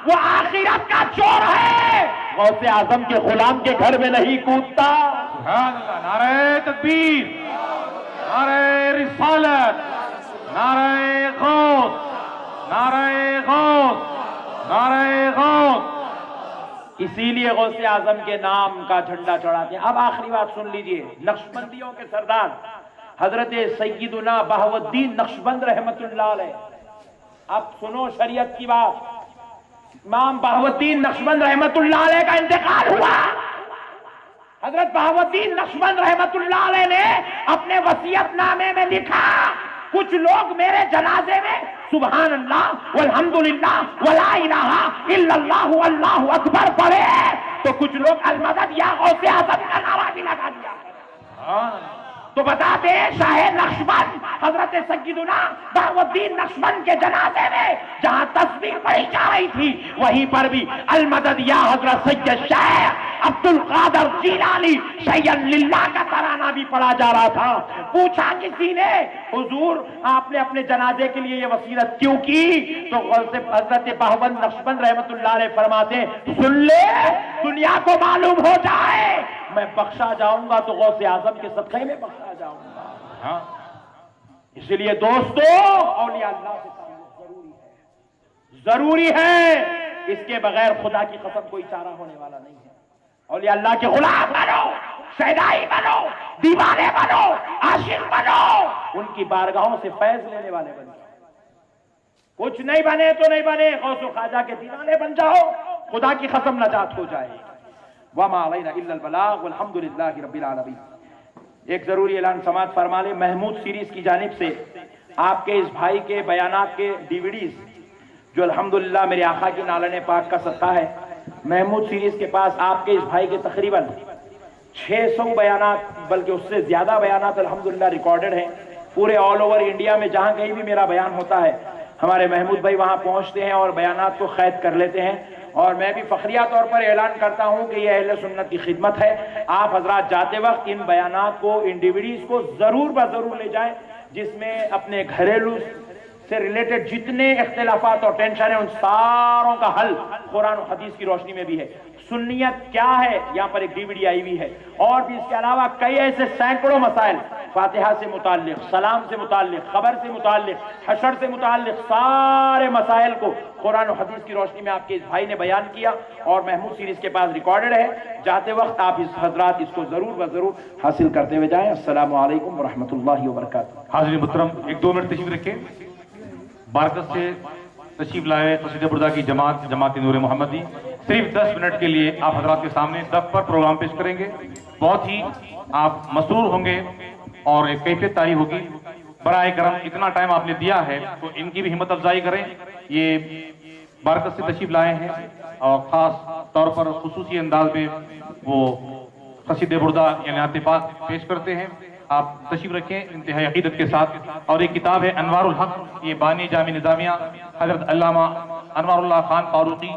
وہ آخرت کا چور ہے غوث اعظم کے غلام کے گھر میں نہیں کودتا. سبحان اللہ. نعرہ تکبیر, نعرہ رسالت, نعرہ غوث, نعرہ غوث, نعرہ غوث. اسی لیے غوث اعظم کے نام کا جھنڈا چڑھاتے ہیں. اب آخری بات سن لیجئے, نقشبندیوں کے سردار حضرت سیدنا بہاؤالدین نقشبند رحمت اللہ علیہ. اب سنو شریعت کی بات. امام بہاؤالدین نقشبند رحمت اللہ علیہ کا انتقال ہوا. حضرت بہاؤالدین نقشبند رحمت اللہ علیہ نے اپنے وصیت نامے میں لکھا, کچھ لوگ میرے جنازے میں سبحان اللہ والحمدللہ ولا الہ الا اللہ واللہ اکبر پڑھے, تو کچھ لوگ المدد یا غوث اعظم کا نعرہ بھی لگا دیا. تو بتاتے ہیں شاہ نقشبند حضرت سیدنا بہاؤالدین نقشبند کے جنازے میں جہاں تسبیح پڑھی جا رہی تھی, وہیں پر بھی المدد یا حضرت سید شیخ عبد القادر جیلانی شیئن للہ کا ترانہ بھی پڑھا جا رہا تھا. پوچھا کسی نے حضور آپ نے اپنے جنازے کے لیے یہ وصیت کیوں کی؟ تو حضرت بہوند نقشبند رحمت اللہ علیہ فرماتے ہیں سن لے دنیا کو معلوم ہو جائے میں بخشا جاؤں گا تو غوث اعظم کے صدقے میں بخشا جاؤں گا. اس لیے دوستو اولیاء اللہ سے تعلق ضروری ہے. اس کے بغیر خدا کی قسم کوئی چارہ ہونے والا نہیں ہے. اولیاء اللہ کے غلام بنو، شہدائی بنو، دیوانے بنو، عاشق بنو، ان کی بارگاہوں سے فیض لینے والے بن جاؤ. کچھ نہیں بنے تو نہیں بنے، غوث و خواجہ کے دیوانے بن جاؤ، خدا کی قسم نجات ہو جائے. وما علینا الا البلاغ والحمد للہ رب العالمین. ایک ضروری اعلان سماعت فرما لیں. محمود سیریز کی جانب سے آپ کے اس بھائی کے بیانات کے ڈیویڈیز جو الحمدللہ میرے آقا کی نالن پاک کا صدقہ ہے، محمود سیریز کے پاس آپ کے اس بھائی کے تقریباً 600 بیانات بلکہ اس سے زیادہ بیانات الحمدللہ ریکارڈڈ ہیں. پورے آل اوور انڈیا میں جہاں کہیں بھی میرا بیان ہوتا ہے ہمارے محمود بھائی وہاں پہنچتے ہیں اور بیانات کو قید کر لیتے ہیں. اور میں بھی فخریہ طور پر اعلان کرتا ہوں کہ یہ اہل سنت کی خدمت ہے. آپ حضرات جاتے وقت ان بیانات کو، ان ڈیویڈیز کو ضرور بضرور لے جائیں، جس میں اپنے گھریلو سے ریلیٹڈ جتنے اختلافات اور ٹینشن ہیں ان ساروں کا حل قرآن و حدیث کی روشنی میں بھی ہے. سنیت کیا ہے یہاں پر ایک ڈیویڈی آئی ہوئی ہے. اور بھی اس کے علاوہ کئی ایسے سینکڑوں مسائل، فاتحہ سے متعلق، سلام سے متعلق، خبر سے متعلق، حشر سے متعلق، سارے مسائل کو قرآن و حدیث کی روشنی میں آپ کے اس بھائی نے بیان کیا اور محمود سیریز کے پاس ریکارڈڈ ہے. جاتے وقت آپ اس حضرات اس کو ضرور ضرور حاصل کرتے ہوئے جائیں. السلام علیکم ورحمۃ اللہ وبرکاتہ. حاضرین محترم ایک دو منٹ تشریف رکھیں. بارکت سے تشریف لائے قصیدہ بردہ کی جماعت نور محمدی صرف 10 منٹ کے لیے آپ حضرات کے سامنے دف پر پروگرام پیش کریں گے. بہت ہی آپ مسرور ہوں گے اور ایک کیفیت طاری ہوگی. برائے کرم اتنا ٹائم آپ نے دیا ہے تو ان کی بھی ہمت افزائی کریں. یہ بارکت سے تشریف لائے ہیں اور خاص طور پر خصوصی انداز میں وہ قصیدہ بردہ یعنی نعت پاک پیش کرتے ہیں. آپ تشریف رکھیں انتہائی عقیدت کے ساتھ. اور ایک کتاب ہے انوار الحق، یہ بانی جامع نظامیہ حضرت علامہ انوار اللہ خان فاروقی